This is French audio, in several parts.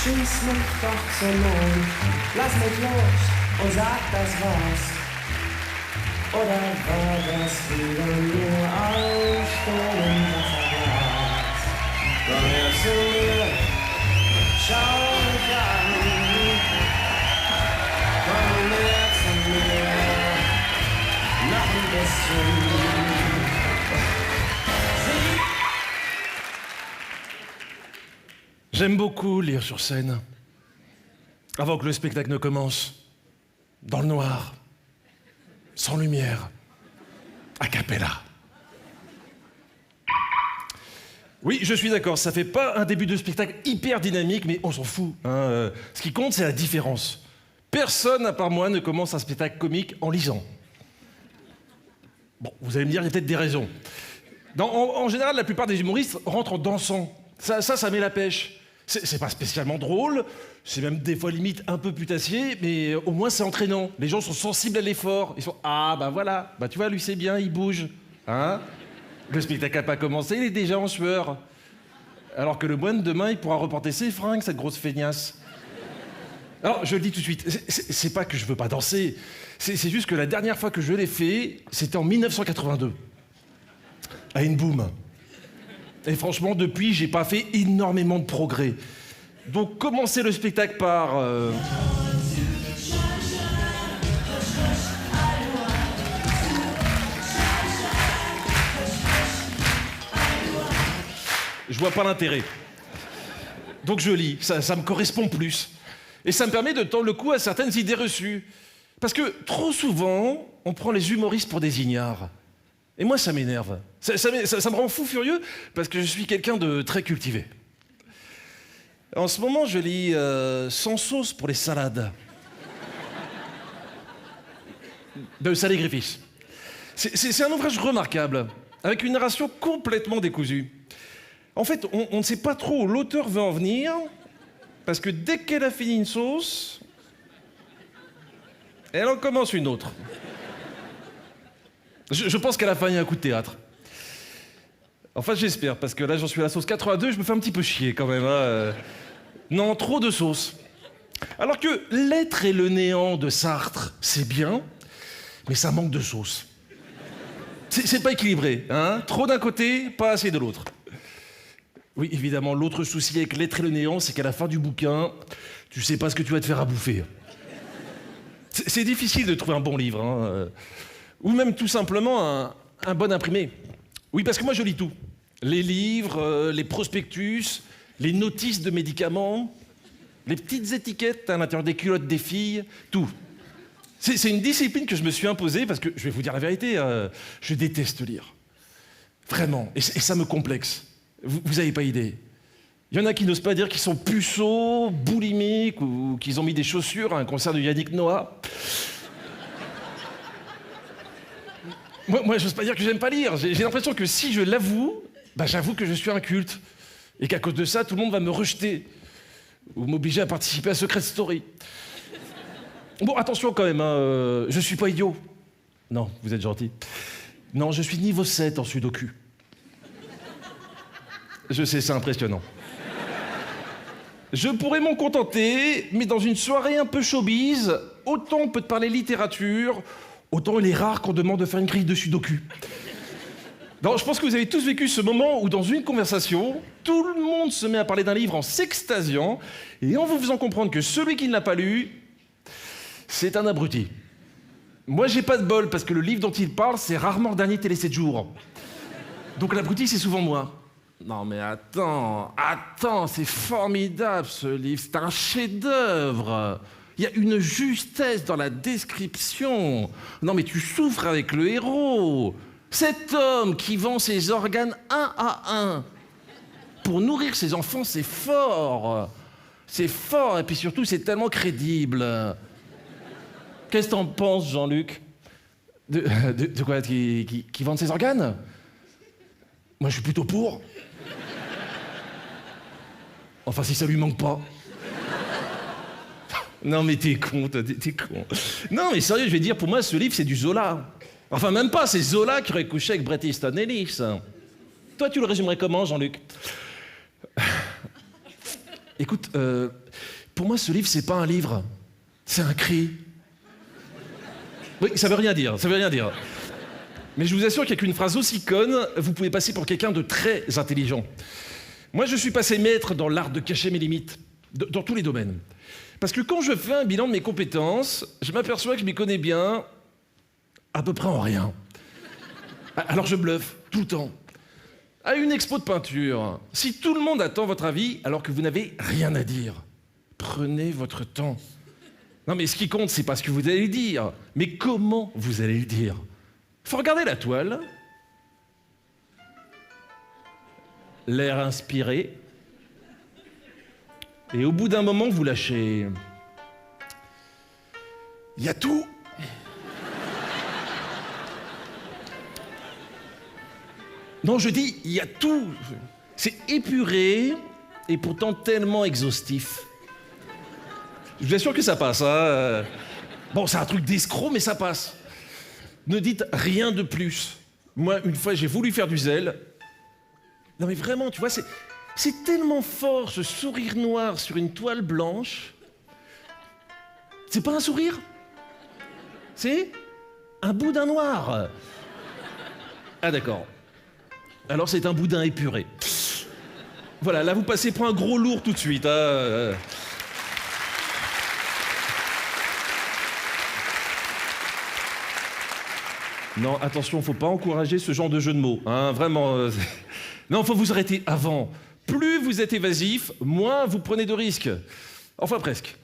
Schieß mich doch zum Mond, lass mich los und sag, das war's. Oder war das wieder nur ein Sturmwasserglas? Komm her zu mir, schau mich an. Komm her zu mir, noch ein bisschen. J'aime beaucoup lire sur scène, avant que le spectacle ne commence, dans le noir, sans lumière, a cappella. Oui, je suis d'accord, ça fait pas un début de spectacle hyper dynamique, mais on s'en fout. Ce qui compte, c'est la différence. Personne, à part moi, ne commence un spectacle comique en lisant. Bon, vous allez me dire, il y a peut-être des raisons. En général, la plupart des humoristes rentrent en dansant. Ça met la pêche. C'est pas spécialement drôle, c'est même des fois limite un peu putassier, mais au moins c'est entraînant. Les gens sont sensibles à l'effort. Ils sont « Ah, bah voilà, bah tu vois, lui c'est bien, il bouge. Hein ?» Le spectacle n'a pas commencé, il est déjà en sueur. Alors que le moine, demain, il pourra reporter ses fringues, cette grosse feignasse. Alors, je le dis tout de suite, c'est pas que je veux pas danser, c'est juste que la dernière fois que je l'ai fait, c'était en 1982. À une boum. Et franchement, depuis, j'ai pas fait énormément de progrès. Donc, commencer le spectacle par... Je vois pas l'intérêt. Donc je lis, ça me correspond plus. Et ça me permet de tendre le cou à certaines idées reçues. Parce que trop souvent, on prend les humoristes pour des ignares. Et moi, ça m'énerve. Ça me rend fou furieux parce que je suis quelqu'un de très cultivé. En ce moment, je lis Sans sauce pour les salades de Sally Griffiths. C'est un ouvrage remarquable, avec une narration complètement décousue. En fait, on ne sait pas trop où l'auteur veut en venir, parce que dès qu'elle a fini une sauce, elle en commence une autre. Je pense qu'elle a failli un coup de théâtre. Enfin, j'espère, parce que là, j'en suis à la sauce 82, je me fais un petit peu chier quand même. Non, trop de sauce. Alors que L'être et le néant de Sartre, c'est bien, mais ça manque de sauce. C'est pas équilibré, hein. Trop d'un côté, pas assez de l'autre. Oui, évidemment, l'autre souci avec L'être et le néant, c'est qu'à la fin du bouquin, tu sais pas ce que tu vas te faire à bouffer. C'est difficile de trouver un bon livre, hein. Ou même tout simplement un bon imprimé. Oui, parce que moi je lis tout. Les livres, les prospectus, les notices de médicaments, les petites étiquettes à l'intérieur des culottes des filles, tout. C'est une discipline que je me suis imposée parce que, je vais vous dire la vérité, je déteste lire. Vraiment. Et ça me complexe. Vous avez pas idée. Il y en a qui n'osent pas dire qu'ils sont puceaux, boulimiques ou qu'ils ont mis des chaussures à un concert de Yannick Noah. Moi, j'ose pas dire que j'aime pas lire. J'ai l'impression que si je l'avoue, bah, j'avoue que je suis inculte. Et qu'à cause de ça, tout le monde va me rejeter. Ou m'obliger à participer à Secret Story. Bon, attention quand même, hein, je suis pas idiot. Non, vous êtes gentil. Non, je suis niveau 7 en sudoku. Je sais, c'est impressionnant. Je pourrais m'en contenter, mais dans une soirée un peu showbiz, autant on peut te parler littérature, autant il est rare qu'on demande de faire une grille de sudoku. Non, je pense que vous avez tous vécu ce moment où dans une conversation, tout le monde se met à parler d'un livre en s'extasiant et en vous faisant comprendre que celui qui ne l'a pas lu, c'est un abruti. Moi, j'ai pas de bol parce que le livre dont il parle, c'est rarement le dernier Télé 7 jours. Donc l'abruti, c'est souvent moi. Non mais attends, c'est formidable ce livre, c'est un chef-d'œuvre. Il y a une justesse dans la description. Non mais tu souffres avec le héros. Cet homme qui vend ses organes un à un pour nourrir ses enfants, c'est fort. C'est fort et puis surtout c'est tellement crédible. Qu'est-ce que t'en penses, Jean-Luc? De quoi? Qui vendent ses organes? Moi je suis plutôt pour. Enfin, si ça lui manque pas. Non, mais t'es con, toi, t'es con. Non, mais sérieux, je vais dire, pour moi, ce livre, c'est du Zola. Enfin, même pas, c'est Zola qui aurait couché avec Bret Easton Ellis. Toi, tu le résumerais comment, Jean-Luc? Écoute, pour moi, ce livre, c'est pas un livre, c'est un cri. Oui, ça veut rien dire, ça veut rien dire. Mais je vous assure qu'avec une phrase aussi conne, vous pouvez passer pour quelqu'un de très intelligent. Moi, je suis passé maître dans l'art de cacher mes limites, dans tous les domaines. Parce que quand je fais un bilan de mes compétences, je m'aperçois que je m'y connais bien à peu près en rien. Alors je bluffe, tout le temps. À une expo de peinture, si tout le monde attend votre avis alors que vous n'avez rien à dire, prenez votre temps. Non mais ce qui compte, c'est pas ce que vous allez dire, mais comment vous allez le dire. Faut regarder la toile, l'air inspiré, et au bout d'un moment, vous lâchez. Il y a tout. Non, je dis, il y a tout. C'est épuré et pourtant tellement exhaustif. Je vous assure que ça passe. Hein. Bon, c'est un truc d'escroc, mais ça passe. Ne dites rien de plus. Moi, une fois, j'ai voulu faire du zèle. Non, mais vraiment, tu vois, c'est tellement fort, ce sourire noir sur une toile blanche. C'est pas un sourire. C'est un boudin noir. Ah, d'accord. Alors, c'est un boudin épuré. Voilà, là, vous passez pour un gros lourd tout de suite. Hein. Non, attention, faut pas encourager ce genre de jeu de mots. Hein, vraiment. Non, faut vous arrêter avant. Plus vous êtes évasif, moins vous prenez de risques. Enfin, presque.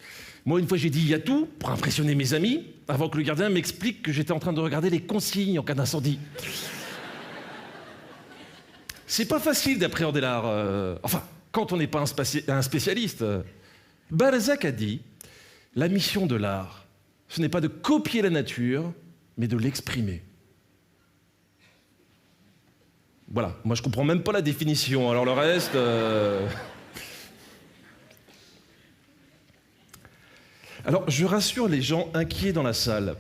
Moi, une fois, j'ai dit « il y a tout » pour impressionner mes amis, avant que le gardien m'explique que j'étais en train de regarder les consignes en cas d'incendie. C'est pas facile d'appréhender l'art. Enfin, quand on n'est pas un spécialiste. Balzac a dit « la mission de l'art, ce n'est pas de copier la nature, mais de l'exprimer. » Voilà, moi je comprends même pas la définition, alors le reste... Alors, je rassure les gens inquiets dans la salle.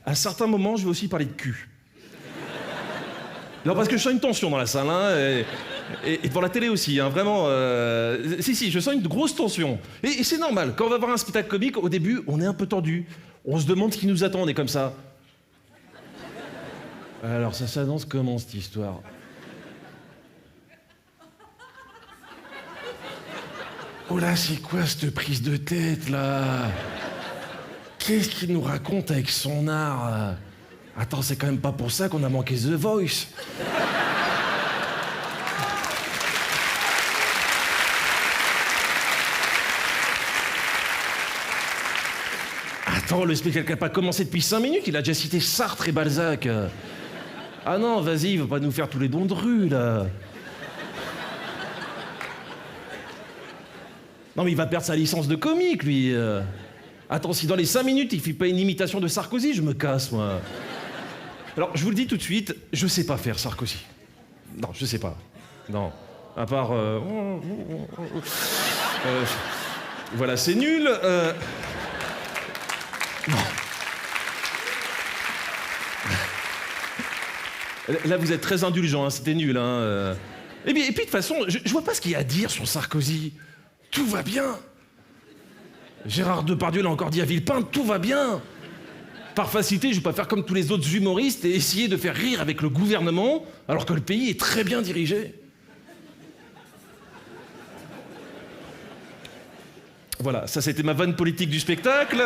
À certains moments, je vais aussi parler de cul. Non, parce que je sens une tension dans la salle, hein, et devant la télé aussi, hein, vraiment... Si, je sens une grosse tension. Et c'est normal, quand on va voir un spectacle comique, au début, on est un peu tendu. On se demande ce qui nous attend, on est comme ça. Alors, ça s'annonce comment, cette histoire? Oh là, c'est quoi cette prise de tête, là? Qu'est-ce qu'il nous raconte avec son art? Attends, c'est quand même pas pour ça qu'on a manqué The Voice. Attends, le spectacle n'a pas commencé depuis 5 minutes, il a déjà cité Sartre et Balzac. Ah non, vas-y, il va pas nous faire tous les dons de rue, là. Non, mais il va perdre sa licence de comique, lui. Attends, si dans les 5 minutes, il fait pas une imitation de Sarkozy, je me casse, moi. Alors, je vous le dis tout de suite, je sais pas faire Sarkozy. Non, je sais pas. Non. À part... voilà, c'est nul. Non. Là, vous êtes très indulgent, hein, c'était nul. Hein. Et puis, de toute façon, je vois pas ce qu'il y a à dire sur Sarkozy. Tout va bien. Gérard Depardieu l'a encore dit à Villepinte, tout va bien. Par facilité, je vais pas faire comme tous les autres humoristes et essayer de faire rire avec le gouvernement alors que le pays est très bien dirigé. Voilà, ça c'était ma vanne politique du spectacle.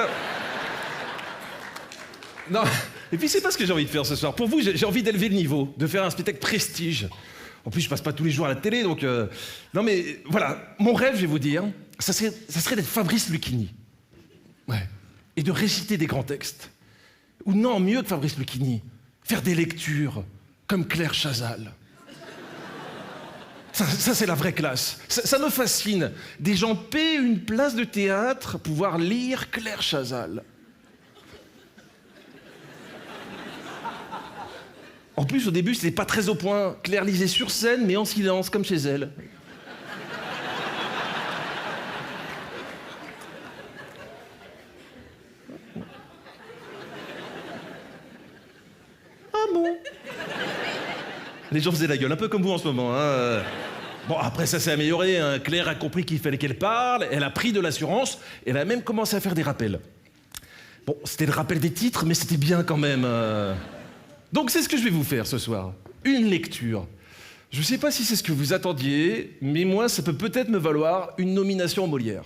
Non, et puis c'est pas ce que j'ai envie de faire ce soir. Pour vous, j'ai envie d'élever le niveau, de faire un spectacle prestige. En plus, je passe pas tous les jours à la télé, donc... Non mais, voilà, mon rêve, je vais vous dire, ça serait d'être Fabrice Lucchini. Ouais. Et de réciter des grands textes. Ou non, mieux que Fabrice Lucchini, faire des lectures, comme Claire Chazal. Ça c'est la vraie classe. Ça me fascine. Des gens paient une place de théâtre pour pouvoir lire Claire Chazal. En plus, au début, c'était pas très au point. Claire lisait sur scène, mais en silence, comme chez elle. Ah bon? Les gens faisaient la gueule, un peu comme vous en ce moment. Hein. Bon, après, ça s'est amélioré, hein. Claire a compris qu'il fallait qu'elle parle, elle a pris de l'assurance, elle a même commencé à faire des rappels. Bon, c'était le rappel des titres, mais c'était bien quand même. Donc c'est ce que je vais vous faire ce soir. Une lecture. Je sais pas si c'est ce que vous attendiez, mais moi, ça peut peut-être me valoir une nomination au Molière.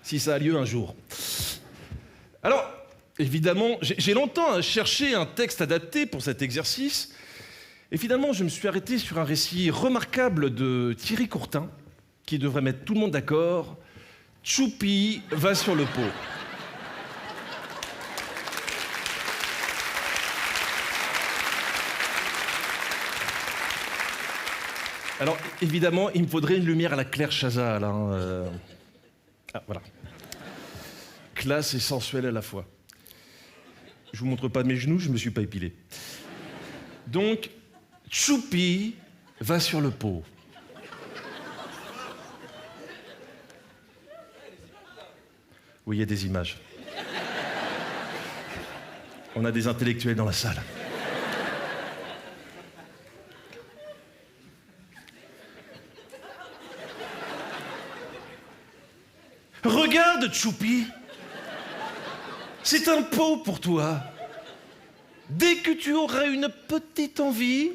Si ça a lieu un jour. Alors, évidemment, j'ai longtemps cherché un texte adapté pour cet exercice, et finalement, je me suis arrêté sur un récit remarquable de Thierry Courtin, qui devrait mettre tout le monde d'accord. Tchoupi va sur le pot. Alors, évidemment, il me faudrait une lumière à la Claire Chazal. Hein, Ah, voilà. Classe et sensuelle à la fois. Je vous montre pas mes genoux, je me suis pas épilé. Donc, Tchoupi va sur le pot. Oui, il y a des images. On a des intellectuels dans la salle. Regarde, Tchoupi. C'est un pot pour toi. Dès que tu auras une petite envie,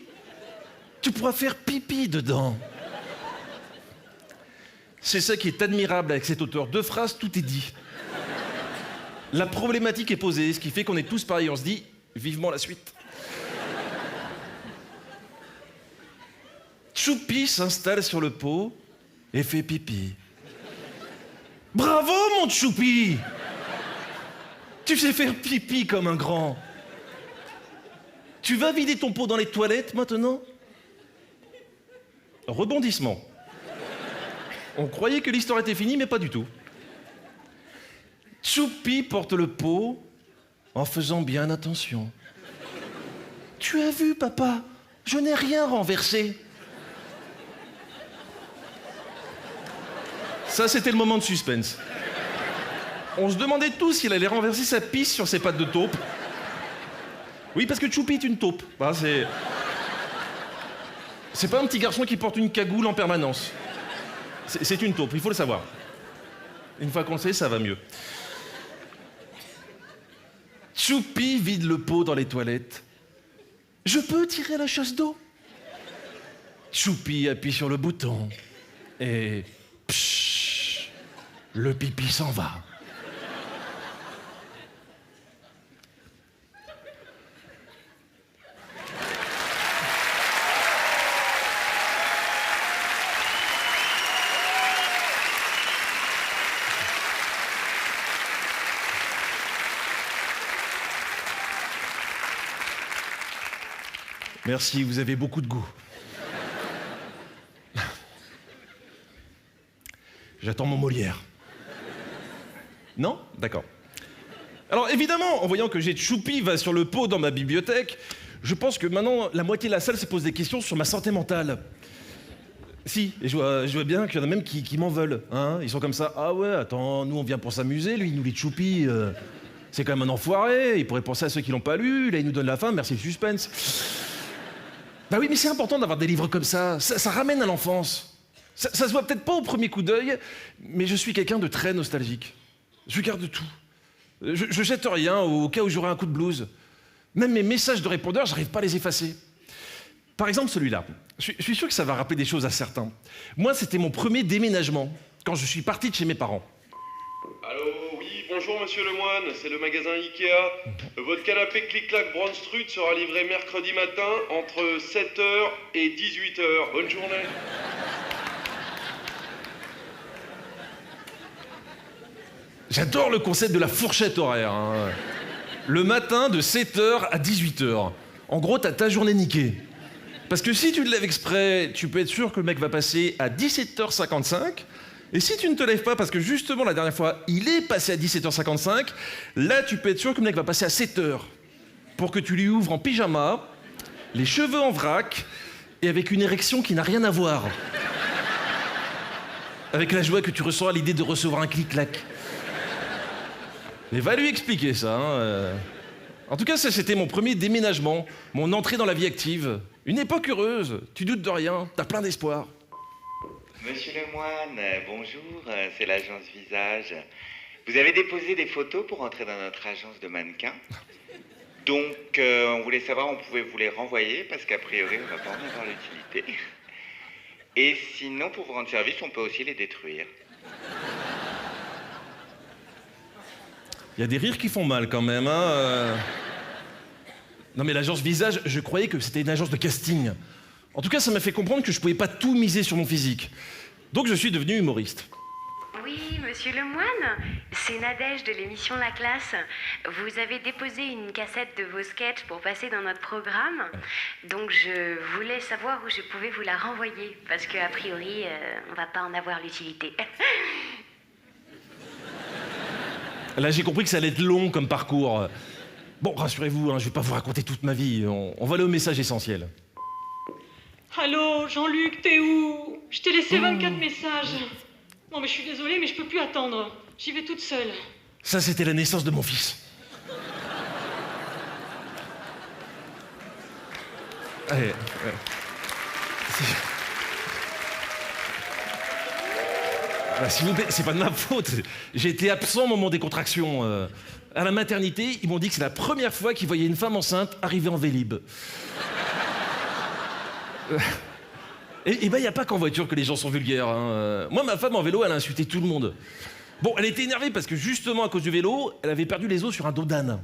tu pourras faire pipi dedans. C'est ça qui est admirable avec cet auteur. 2 phrases, tout est dit. La problématique est posée, ce qui fait qu'on est tous pareils. On se dit, vivement la suite. Tchoupi s'installe sur le pot et fait pipi. Bravo, mon Tchoupi! Tu sais faire pipi comme un grand. Tu vas vider ton pot dans les toilettes maintenant? Rebondissement. On croyait que l'histoire était finie, mais pas du tout. Tchoupi porte le pot en faisant bien attention. Tu as vu, papa? Je n'ai rien renversé. Ça, c'était le moment de suspense. On se demandait tous s'il allait renverser sa pisse sur ses pattes de taupe. Oui, parce que Tchoupi est une taupe. Bah, c'est pas un petit garçon qui porte une cagoule en permanence. C'est une taupe, il faut le savoir. Une fois qu'on le sait, ça va mieux. Tchoupi vide le pot dans les toilettes. Je peux tirer la chasse d'eau? Tchoupi appuie sur le bouton. Et... pshhh, le pipi s'en va. Merci, vous avez beaucoup de goût. J'attends mon Molière. Non? D'accord. Alors évidemment, en voyant que j'ai Tchoupi va sur le pot dans ma bibliothèque, je pense que maintenant la moitié de la salle se pose des questions sur ma santé mentale. Si, et je vois bien qu'il y en a même qui m'en veulent. Hein, ils sont comme ça, ah ouais, attends, nous on vient pour s'amuser, lui il nous lit Tchoupi, c'est quand même un enfoiré, il pourrait penser à ceux qui l'ont pas lu, là il nous donne la fin, merci le suspense. Bah oui, mais c'est important d'avoir des livres comme ça. Ça ramène à l'enfance. Ça se voit peut-être pas au premier coup d'œil, mais je suis quelqu'un de très nostalgique. Je garde tout. Je jette rien au cas où j'aurai un coup de blues. Même mes messages de répondeur, j'arrive pas à les effacer. Par exemple, celui-là. Je suis sûr que ça va rappeler des choses à certains. Moi, c'était mon premier déménagement, quand je suis parti de chez mes parents. Allô, oui, bonjour monsieur Lemoine, c'est le magasin Ikea. Votre canapé clic-clac Brandstrut sera livré mercredi matin entre 7h et 18h. Bonne journée. J'adore le concept de la fourchette horaire. Hein. Le matin de 7h à 18h. En gros, t'as ta journée niquée. Parce que si tu te lèves exprès, tu peux être sûr que le mec va passer à 17h55. Et si tu ne te lèves pas, parce que justement la dernière fois, il est passé à 17h55, là tu peux être sûr que le mec va passer à 7h. Pour que tu lui ouvres en pyjama, les cheveux en vrac, et avec une érection qui n'a rien à voir. Avec la joie que tu ressens à l'idée de recevoir un clic-clac. Mais va lui expliquer ça. Hein. En tout cas, ça c'était mon premier déménagement, mon entrée dans la vie active. Une époque heureuse, tu doutes de rien, t'as plein d'espoir. Monsieur Lemoine, bonjour, c'est l'agence Visage. Vous avez déposé des photos pour entrer dans notre agence de mannequins. Donc, on voulait savoir, on pouvait vous les renvoyer, parce qu'a priori, on va pas en avoir l'utilité. Et sinon, pour vous rendre service, on peut aussi les détruire. Il y a des rires qui font mal quand même, hein. Non mais l'agence Visage, je croyais que c'était une agence de casting. En tout cas, ça m'a fait comprendre que je pouvais pas tout miser sur mon physique. Donc je suis devenu humoriste. Oui, monsieur Lemoine, c'est Nadège de l'émission La Classe. Vous avez déposé une cassette de vos sketchs pour passer dans notre programme. Donc je voulais savoir où je pouvais vous la renvoyer, parce qu'a priori, on va pas en avoir l'utilité. Là, j'ai compris que ça allait être long comme parcours. Bon, rassurez-vous, hein, je vais pas vous raconter toute ma vie. On va aller au message essentiel. Allô, Jean-Luc, t'es où? Je t'ai laissé 24 messages. Non, mais je suis désolée, mais je peux plus attendre. J'y vais toute seule. Ça, c'était la naissance de mon fils. Allez, ouais. Bah, s'il vous plaît, c'est pas de ma faute. J'ai été absent au moment des contractions. À la maternité, ils m'ont dit que c'est la première fois qu'ils voyaient une femme enceinte arriver en Vélib. Et bah, y a pas qu'en voiture que les gens sont vulgaires, hein. Moi, ma femme en vélo, elle a insulté tout le monde. Bon, elle était énervée parce que justement, à cause du vélo, elle avait perdu les os sur un dos d'âne.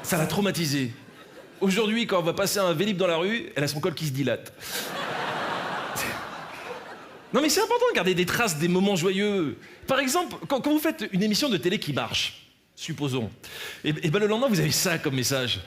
Ça l'a traumatisée. Aujourd'hui, quand on va passer un Vélib dans la rue, elle a son col qui se dilate. Non mais c'est important de garder des traces des moments joyeux. Par exemple, quand vous faites une émission de télé qui marche, supposons, et ben le lendemain, vous avez ça comme message.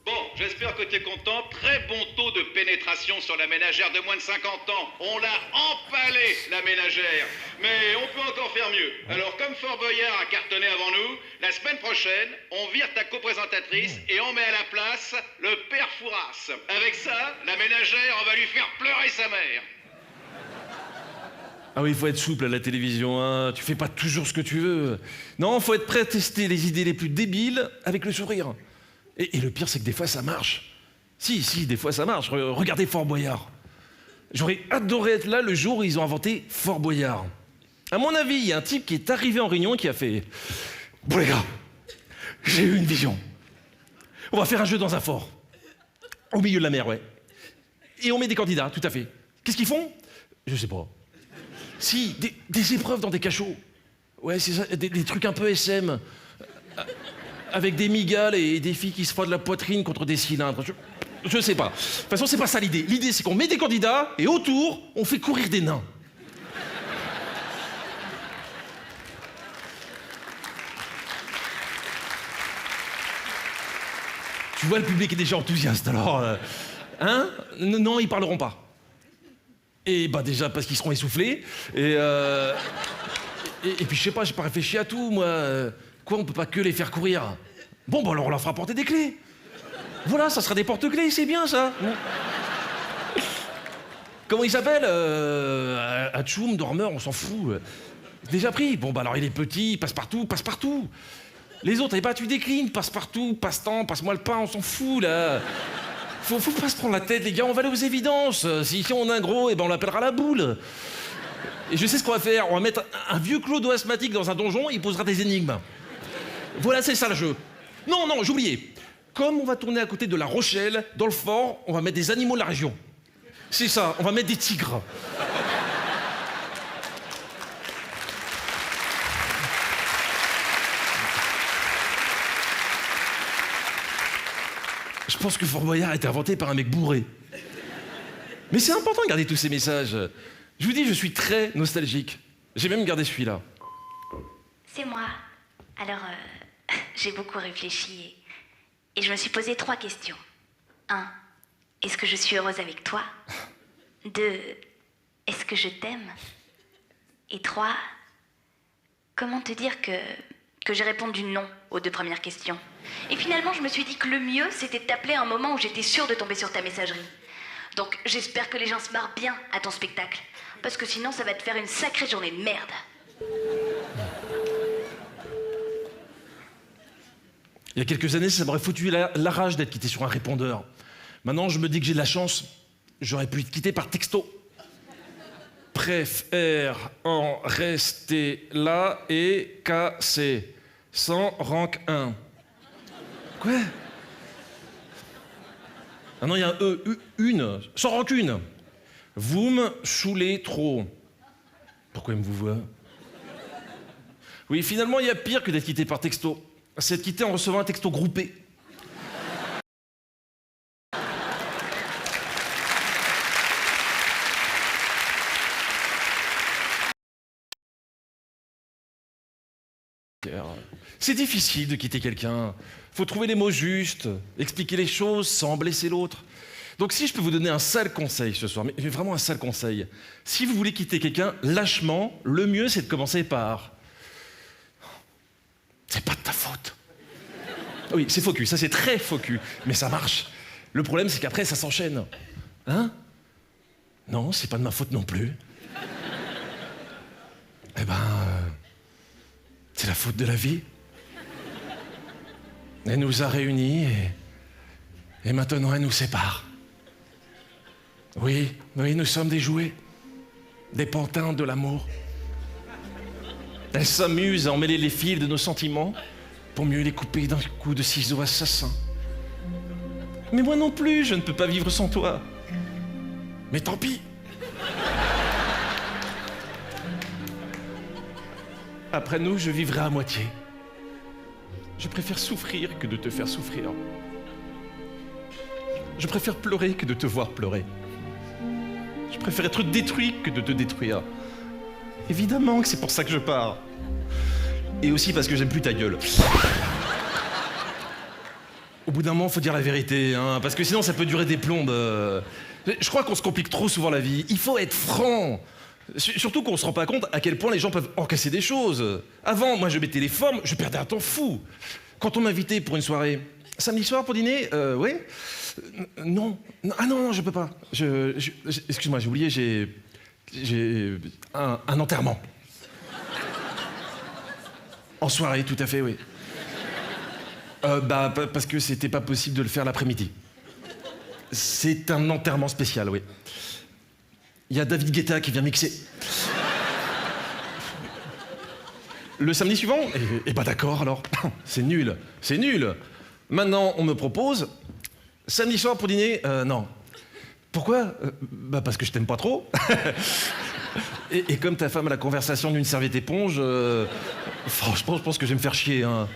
Bon, j'espère que t'es content. Très bon taux de pénétration sur la ménagère de moins de 50 ans. On l'a empalé, la ménagère. Mais on peut encore faire mieux. Alors, comme Fort Boyard a cartonné avant nous, la semaine prochaine, on vire ta coprésentatrice et on met à la place le père Fouras. Avec ça, la ménagère, on va lui faire pleurer sa mère. Ah oui, il faut être souple à la télévision, hein. Tu fais pas toujours ce que tu veux. Non, faut être prêt à tester les idées les plus débiles avec le sourire. Et le pire, c'est que des fois, ça marche. Si, des fois, ça marche. Regardez Fort Boyard. J'aurais adoré être là le jour où ils ont inventé Fort Boyard. À mon avis, il y a un type qui est arrivé en réunion et qui a fait « Bon les gars, j'ai eu une vision. On va faire un jeu dans un fort. Au milieu de la mer, ouais. Et on met des candidats, tout à fait. Qu'est-ce qu'ils font? Je sais pas. Si, des épreuves dans des cachots. Ouais, c'est ça, des trucs un peu SM. Avec des migales et des filles qui se frottent la poitrine contre des cylindres. Je sais pas. De toute façon, c'est pas ça l'idée. L'idée, c'est qu'on met des candidats et autour, on fait courir des nains. Tu vois, le public est déjà enthousiaste, alors... hein? Non, ils parleront pas. Et bah déjà parce qu'ils seront essoufflés. Et puis je sais pas, j'ai pas réfléchi à tout, moi. Quoi, on peut pas que les faire courir? Bon, bah alors on leur fera porter des clés. Voilà, ça sera des porte-clés, c'est bien ça. Comment il s'appelle? Atchoum, dormeur, on s'en fout. Déjà pris. Bon, bah alors il est petit, passe partout. Les autres, eh bah tu déclines, passe partout, passe-temps, passe-moi le pain, on s'en fout là. Faut pas se prendre la tête, les gars, on va aller aux évidences. Si on a un gros, eh ben on l'appellera la boule. Et je sais ce qu'on va faire, on va mettre un vieux clodo asthmatique dans un donjon, il posera des énigmes. Voilà, c'est ça le jeu. Non, j'ai oublié. Comme on va tourner à côté de La Rochelle, dans le fort, on va mettre des animaux de la région. C'est ça, on va mettre des tigres. Je pense que Fort Boyard a été inventé par un mec bourré. Mais c'est important de garder tous ces messages. Je vous dis, je suis très nostalgique. J'ai même gardé celui-là. C'est moi. Alors, j'ai beaucoup réfléchi et je me suis posé 3 questions. 1. Est-ce que je suis heureuse avec toi? 2. Est-ce que je t'aime? Et 3. Comment te dire que j'ai répondu non aux 2 premières questions? Et finalement, je me suis dit que le mieux, c'était de t'appeler à un moment où j'étais sûre de tomber sur ta messagerie. Donc, j'espère que les gens se marrent bien à ton spectacle. Parce que sinon, ça va te faire une sacrée journée de merde. Il y a quelques années, ça m'aurait foutu la rage d'être quitté sur un répondeur. Maintenant, je me dis que j'ai de la chance. J'aurais pu être quitté par texto. préfère en rester là et casser. Sans rancun. Quoi? Ah non, il y a un une. Sans rancune. Vous me choulez trop. Pourquoi il me vous voit? Oui, finalement, il y a pire que d'être quitté par texto. C'est d'être quitté en recevant un texto groupé. C'est difficile de quitter quelqu'un. Faut trouver les mots justes, expliquer les choses sans blesser l'autre. Donc si je peux vous donner un sale conseil ce soir, mais vraiment un sale conseil, si vous voulez quitter quelqu'un lâchement, le mieux c'est de commencer par... C'est pas de ta faute. Oui, c'est faux cul, ça c'est très faux cul, mais ça marche. Le problème c'est qu'après ça s'enchaîne. Hein? Non, c'est pas de ma faute non plus. Eh ben... c'est la faute de la vie. Elle nous a réunis et maintenant elle nous sépare. Oui, nous sommes des jouets, des pantins de l'amour. Elle s'amuse à emmêler les fils de nos sentiments pour mieux les couper d'un coup de ciseau assassin. Mais moi non plus, je ne peux pas vivre sans toi. Mais tant pis. Après nous, je vivrai à moitié. Je préfère souffrir que de te faire souffrir. Je préfère pleurer que de te voir pleurer. Je préfère être détruit que de te détruire. Évidemment que c'est pour ça que je pars. Et aussi parce que j'aime plus ta gueule. Au bout d'un moment, faut dire la vérité, hein, parce que sinon ça peut durer des plombes. Je crois qu'on se complique trop souvent la vie. Il faut être franc. Surtout qu'on se rend pas compte à quel point les gens peuvent encasser des choses. Avant, moi je mettais les formes, je perdais un temps fou. Quand on m'invitait pour une soirée, samedi soir pour dîner, oui. Non. Ah non, je peux pas. Excuse-moi, j'ai oublié, j'ai un enterrement. En soirée, tout à fait, oui. Parce que c'était pas possible de le faire l'après-midi. C'est un enterrement spécial, oui. Il y a David Guetta qui vient mixer. Le samedi suivant? Eh ben d'accord alors. C'est nul, c'est nul. Maintenant, on me propose samedi soir pour dîner, non. Pourquoi? Parce que je t'aime pas trop. et comme ta femme a la conversation d'une serviette éponge, franchement, je pense que je vais me faire chier. Hein.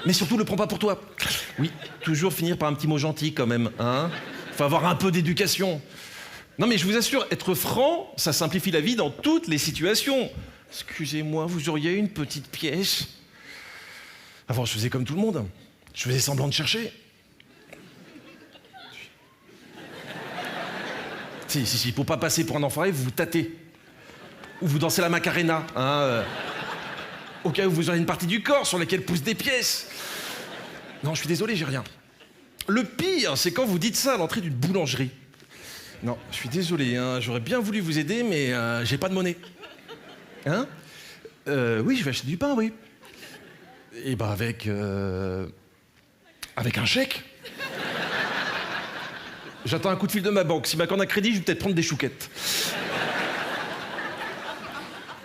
Mais surtout, le prends pas pour toi. Oui, toujours finir par un petit mot gentil quand même. Hein. Faut avoir un peu d'éducation. Non mais je vous assure, être franc, ça simplifie la vie dans toutes les situations. Excusez-moi, vous auriez une petite pièce? Avant, je faisais comme tout le monde. Je faisais semblant de chercher. Si, pour pas passer pour un enfoiré, vous vous tâtez. Ou vous dansez la Macarena, hein, au cas où vous aurez une partie du corps sur laquelle poussent des pièces. Non, je suis désolé, j'ai rien. Le pire, c'est quand vous dites ça à l'entrée d'une boulangerie. Non, je suis désolé, hein, j'aurais bien voulu vous aider, mais j'ai pas de monnaie. Hein? Oui, je vais acheter du pain, oui. Et ben avec un chèque. J'attends un coup de fil de ma banque. Si m'accorde un crédit, je vais peut-être prendre des chouquettes.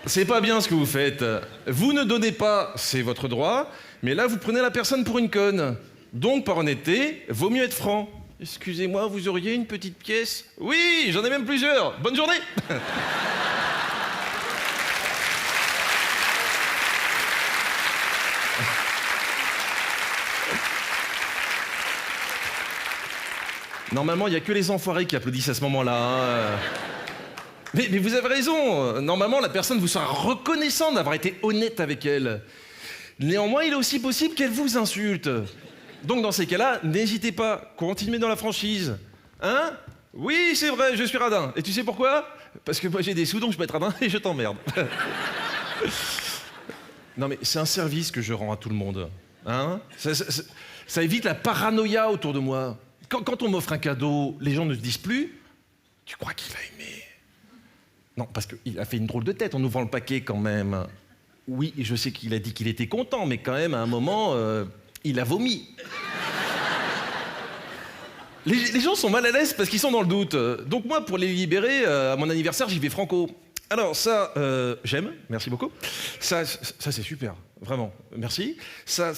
C'est pas bien ce que vous faites. Vous ne donnez pas, c'est votre droit, mais là, vous prenez la personne pour une conne. Donc, par honnêteté, vaut mieux être franc. Excusez-moi, vous auriez une petite pièce? Oui, j'en ai même plusieurs. Bonne journée. Normalement, il n'y a que les enfoirés qui applaudissent à ce moment-là. Hein. Mais vous avez raison. Normalement, la personne vous sera reconnaissante d'avoir été honnête avec elle. Néanmoins, il est aussi possible qu'elle vous insulte. Donc, dans ces cas-là, n'hésitez pas. Continuez dans la franchise. Hein? Oui, c'est vrai, je suis radin. Et tu sais pourquoi? Parce que moi, j'ai des sous, donc je peux être radin et je t'emmerde. Non, mais c'est un service que je rends à tout le monde. Hein? Ça évite la paranoïa autour de moi. Quand on m'offre un cadeau, les gens ne se disent plus « Tu crois qu'il va aimer ?» Non, parce qu'il a fait une drôle de tête en ouvrant le paquet quand même. Oui, je sais qu'il a dit qu'il était content, mais quand même, à un moment, il a vomi. Les gens sont mal à l'aise parce qu'ils sont dans le doute. Donc moi, pour les libérer, à mon anniversaire, j'y vais franco. Alors ça, j'aime, merci beaucoup. Ça c'est super, vraiment, merci. Ça,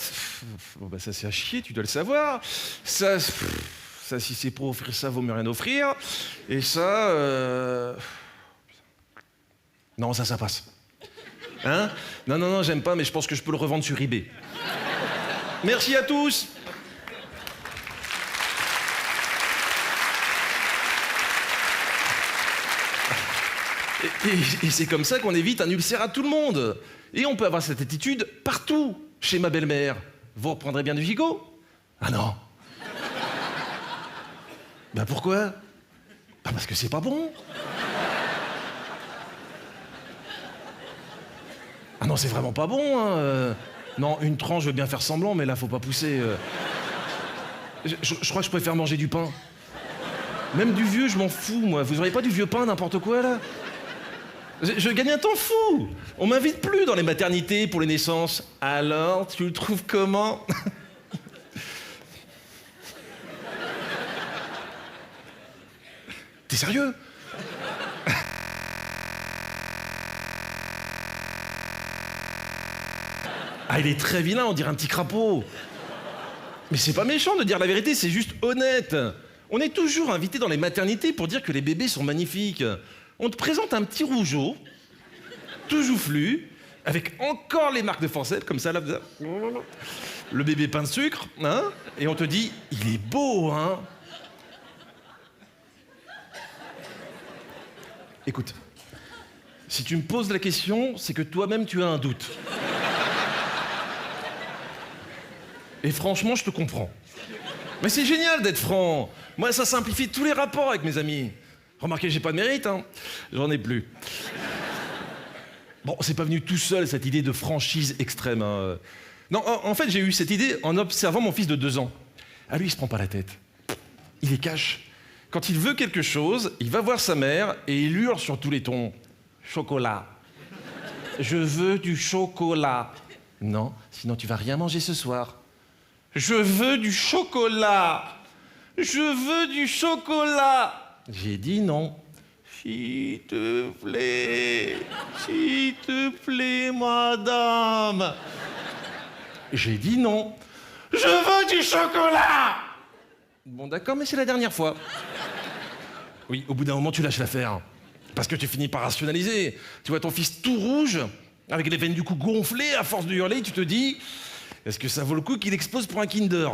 bon, bah, ça c'est à chier, tu dois le savoir. Ça, si c'est pour offrir ça, vaut mieux rien offrir. Et ça, non, ça passe. Hein? Non, j'aime pas, mais je pense que je peux le revendre sur eBay. Merci à tous. Et c'est comme ça qu'on évite un ulcère à tout le monde. Et on peut avoir cette attitude partout. Chez ma belle-mère, vous reprendrez bien du gigot? Ah non. Ben pourquoi? Ben parce que c'est pas bon. Ah non, c'est vraiment pas bon, hein. Non, une tranche, je veux bien faire semblant, mais là, faut pas pousser. Je crois que je préfère manger du pain. Même du vieux, je m'en fous, moi. Vous auriez pas du vieux pain, n'importe quoi, là? Je gagne un temps fou. On m'invite plus dans les maternités pour les naissances. Alors, tu le trouves comment? T'es sérieux? Ah, il est très vilain, on dirait un petit crapaud. Mais c'est pas méchant de dire la vérité, c'est juste honnête. On est toujours invité dans les maternités pour dire que les bébés sont magnifiques. On te présente un petit rougeau, tout joufflu, avec encore les marques de forceps, comme ça, là, le bébé pain de sucre, hein, et on te dit, il est beau, hein. Écoute, si tu me poses la question, c'est que toi-même tu as un doute. Et franchement, je te comprends. Mais c'est génial d'être franc. Moi, ça simplifie tous les rapports avec mes amis. Remarquez, j'ai pas de mérite, hein. J'en ai plus. Bon, c'est pas venu tout seul, cette idée de franchise extrême, hein. Non, en fait, j'ai eu cette idée en observant mon fils de 2 ans. Ah, lui, il se prend pas la tête. Il est cash. Quand il veut quelque chose, il va voir sa mère et il hurle sur tous les tons. Chocolat. Je veux du chocolat. Non, sinon tu vas rien manger ce soir. Je veux du chocolat. Je veux du chocolat. J'ai dit non. S'il te plaît, madame. J'ai dit non. Je veux du chocolat. Bon, d'accord, mais c'est la dernière fois. Oui, au bout d'un moment, tu lâches l'affaire. Parce que tu finis par rationaliser. Tu vois ton fils tout rouge, avec les veines du cou gonflées, à force de hurler, tu te dis, est-ce que ça vaut le coup qu'il explose pour un Kinder?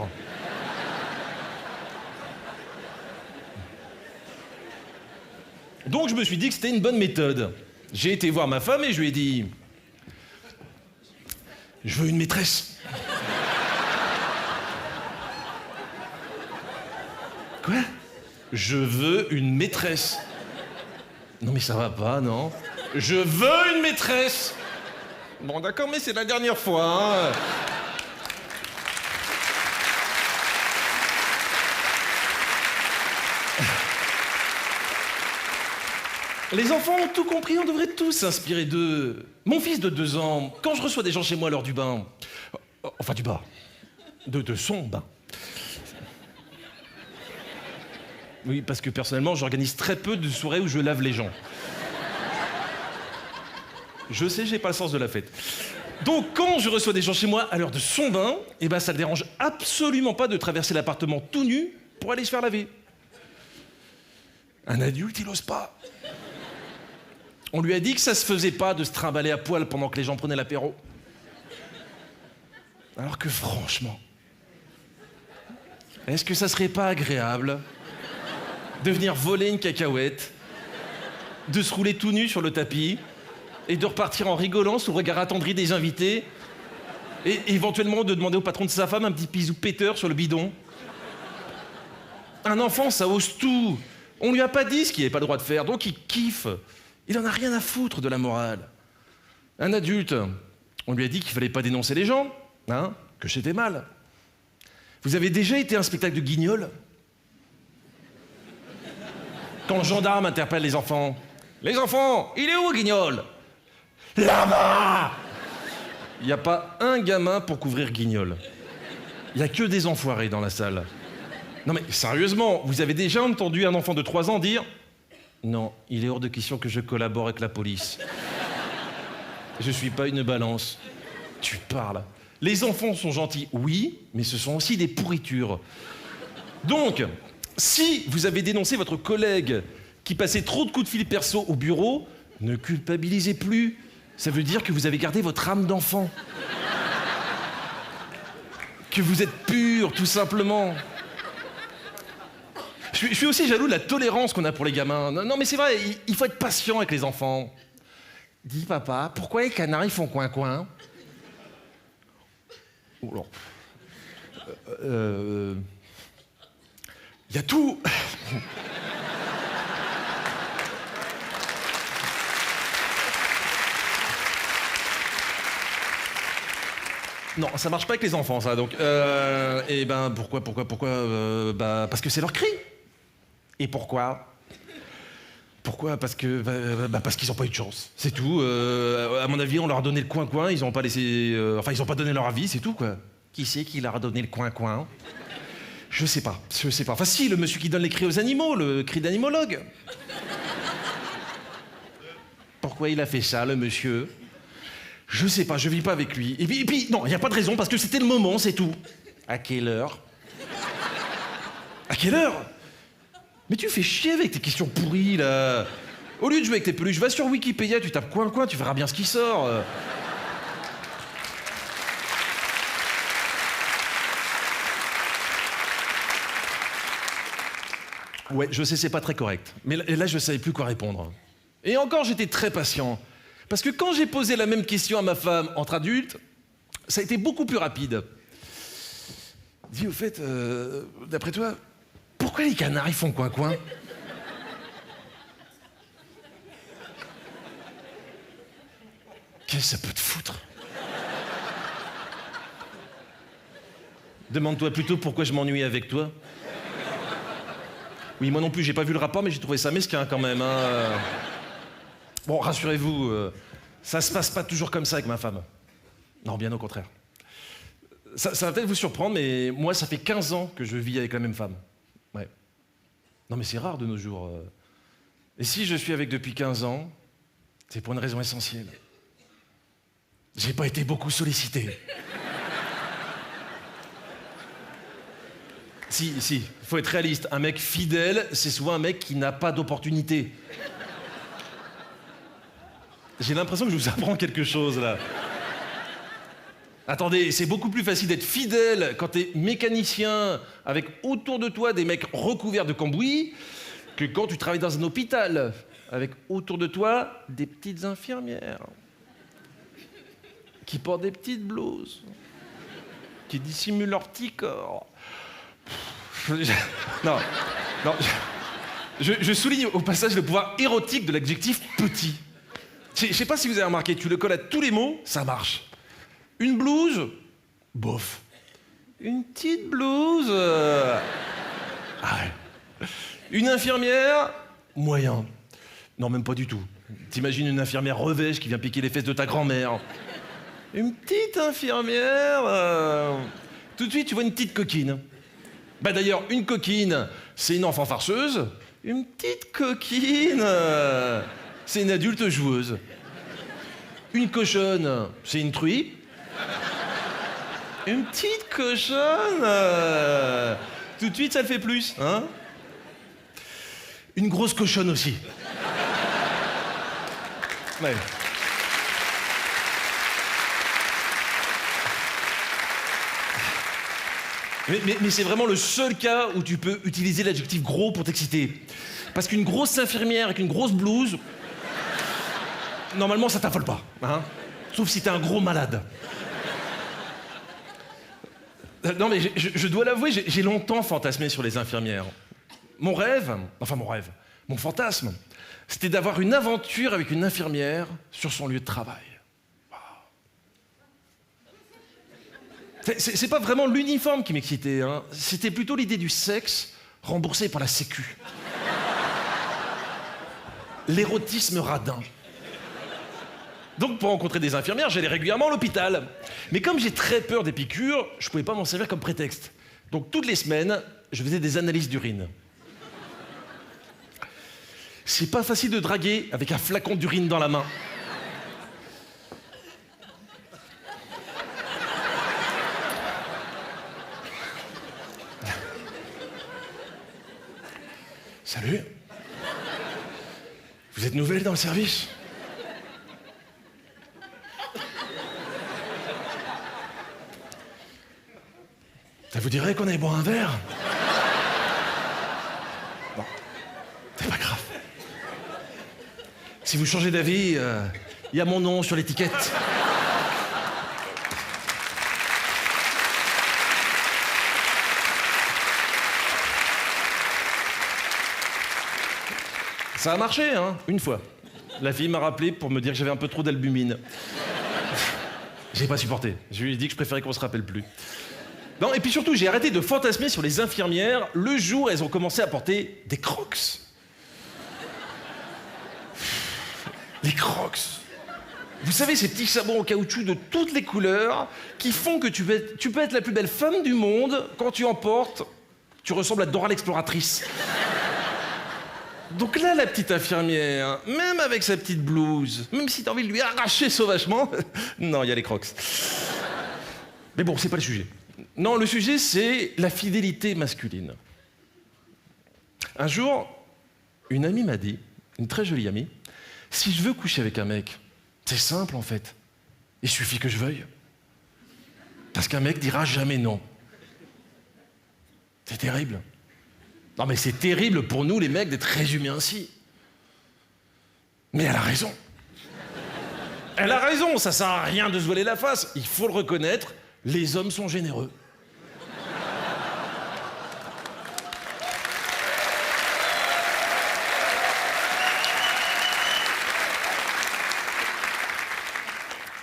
Donc je me suis dit que c'était une bonne méthode. J'ai été voir ma femme et je lui ai dit, je veux une maîtresse. Quoi? Je veux une maîtresse. Non mais ça va pas, non? Je veux une maîtresse. Bon d'accord, mais c'est la dernière fois, hein. Les enfants ont tout compris, on devrait tous s'inspirer d'eux. Mon fils de 2 ans, quand je reçois des gens chez moi à l'heure du bain, enfin du bar, de son bain. Oui, parce que personnellement, j'organise très peu de soirées où je lave les gens. Je sais, j'ai pas le sens de la fête. Donc, quand je reçois des gens chez moi à l'heure de son bain, eh ben, ça ne dérange absolument pas de traverser l'appartement tout nu pour aller se faire laver. Un adulte, il n'ose pas. On lui a dit que ça se faisait pas de se trimballer à poil pendant que les gens prenaient l'apéro. Alors que franchement, est-ce que ça serait pas agréable de venir voler une cacahuète, de se rouler tout nu sur le tapis et de repartir en rigolant sous le regard attendri des invités et éventuellement de demander au patron de sa femme un petit bisou péteur sur le bidon? Un enfant, ça ose tout. On lui a pas dit ce qu'il n'avait pas le droit de faire, donc il kiffe. Il en a rien à foutre de la morale. Un adulte, on lui a dit qu'il fallait pas dénoncer les gens, hein, que c'était mal. Vous avez déjà été à un spectacle de Guignol? Quand le gendarme interpelle les enfants. Les enfants, il est où Guignol? Là-bas! Il n'y a pas un gamin pour couvrir Guignol. Il n'y a que des enfoirés dans la salle. Non mais sérieusement, vous avez déjà entendu un enfant de 3 ans dire « Non, il est hors de question que je collabore avec la police. Je suis pas une balance. Tu parles. Les enfants sont gentils, oui, mais ce sont aussi des pourritures. Donc, si vous avez dénoncé votre collègue qui passait trop de coups de fil perso au bureau, ne culpabilisez plus. Ça veut dire que vous avez gardé votre âme d'enfant. Que vous êtes pur, tout simplement. Je suis aussi jaloux de la tolérance qu'on a pour les gamins. Non, mais c'est vrai, il faut être patient avec les enfants. Dis, papa, pourquoi les canards, ils font coin-coin? Il y a tout. Non, ça marche pas avec les enfants, ça. Donc, et ben, pourquoi parce que c'est leur cri. Et pourquoi? Pourquoi? Parce que, parce qu'ils ont pas eu de chance. C'est tout. À mon avis, on leur a donné le coin-coin. Ils ont pas laissé, ils ont pas donné leur avis. C'est tout, quoi. Qui c'est qui leur a donné le coin-coin? Je sais pas. Enfin, si, le monsieur qui donne les cris aux animaux, le cri d'animologue. Pourquoi il a fait ça, le monsieur? Je sais pas, je vis pas avec lui. Et puis non, il n'y a pas de raison, parce que c'était le moment, c'est tout. À quelle heure? À quelle heure? Mais tu fais chier avec tes questions pourries, là. Au lieu de jouer avec tes peluches, va sur Wikipédia, tu tapes coin-coin, tu verras bien ce qui sort. Ouais, je sais, c'est pas très correct. Mais là, je savais plus quoi répondre. Et encore, j'étais très patient. Parce que quand j'ai posé la même question à ma femme entre adultes, ça a été beaucoup plus rapide. Dis, au fait, d'après toi, pourquoi les canards, ils font coin-coin? Qu'est-ce que ça peut te foutre? Demande-toi plutôt pourquoi je m'ennuie avec toi. Oui, moi non plus, j'ai pas vu le rapport, mais j'ai trouvé ça mesquin quand même. Hein. Bon, rassurez-vous, ça se passe pas toujours comme ça avec ma femme. Non, bien au contraire. Ça va peut-être vous surprendre, mais moi, ça fait 15 ans que je vis avec la même femme. Ouais. Non, mais c'est rare de nos jours. Et si je suis avec depuis 15 ans, c'est pour une raison essentielle. J'ai pas été beaucoup sollicité. Si, faut être réaliste. Un mec fidèle, c'est souvent un mec qui n'a pas d'opportunité. J'ai l'impression que je vous apprends quelque chose, là. Attendez, c'est beaucoup plus facile d'être fidèle quand t'es mécanicien avec autour de toi des mecs recouverts de cambouis que quand tu travailles dans un hôpital avec autour de toi des petites infirmières qui portent des petites blouses, qui dissimulent leur petit corps. Non. Je souligne au passage le pouvoir érotique de l'adjectif petit. Je sais pas si vous avez remarqué, tu le colles à tous les mots, ça marche. Une blouse, bof. Une petite blouse, ah ouais. Une infirmière, moyen. Non, même pas du tout. T'imagines une infirmière revêche qui vient piquer les fesses de ta grand-mère. Une petite infirmière, tout de suite, tu vois une petite coquine. Bah d'ailleurs, une coquine, c'est une enfant farceuse. Une petite coquine, c'est une adulte joueuse. Une cochonne, c'est une truie. Une petite cochonne, tout de suite, ça le fait plus, hein? Une grosse cochonne aussi. Ouais. Mais c'est vraiment le seul cas où tu peux utiliser l'adjectif gros pour t'exciter. Parce qu'une grosse infirmière avec une grosse blouse, normalement ça t'affole pas, hein? Sauf si t'es un gros malade. Non mais je dois l'avouer, j'ai longtemps fantasmé sur les infirmières. Mon fantasme, c'était d'avoir une aventure avec une infirmière sur son lieu de travail. C'est pas vraiment l'uniforme qui m'excitait, hein. C'était plutôt l'idée du sexe remboursé par la Sécu. L'érotisme radin. Donc pour rencontrer des infirmières, j'allais régulièrement à l'hôpital. Mais comme j'ai très peur des piqûres, je pouvais pas m'en servir comme prétexte. Donc toutes les semaines, je faisais des analyses d'urine. C'est pas facile de draguer avec un flacon d'urine dans la main. Salut. Vous êtes nouvelle dans le service? Ça vous dirait qu'on allait boire un verre? Bon, c'est pas grave. Si vous changez d'avis, il y a mon nom sur l'étiquette. Ça a marché, hein, une fois. La fille m'a rappelé pour me dire que j'avais un peu trop d'albumine. J'ai pas supporté. Je lui ai dit que je préférais qu'on se rappelle plus. Non, et puis surtout, j'ai arrêté de fantasmer sur les infirmières le jour où elles ont commencé à porter des Crocs. Les Crocs. Vous savez, ces petits sabots en caoutchouc de toutes les couleurs qui font que tu peux être la plus belle femme du monde. Quand tu en portes, tu ressembles à Dora l'exploratrice. Donc là, la petite infirmière, même avec sa petite blouse, même si t'as envie de lui arracher sauvagement, non, il y a les Crocs. Mais bon, c'est pas le sujet. Non, le sujet, c'est la fidélité masculine. Un jour, une amie m'a dit, une très jolie amie, si je veux coucher avec un mec, c'est simple en fait. Il suffit que je veuille. Parce qu'un mec dira jamais non. C'est terrible. Non mais c'est terrible pour nous les mecs d'être résumés ainsi. Mais elle a raison. Elle a raison, ça sert à rien de se voiler la face. Il faut le reconnaître, les hommes sont généreux.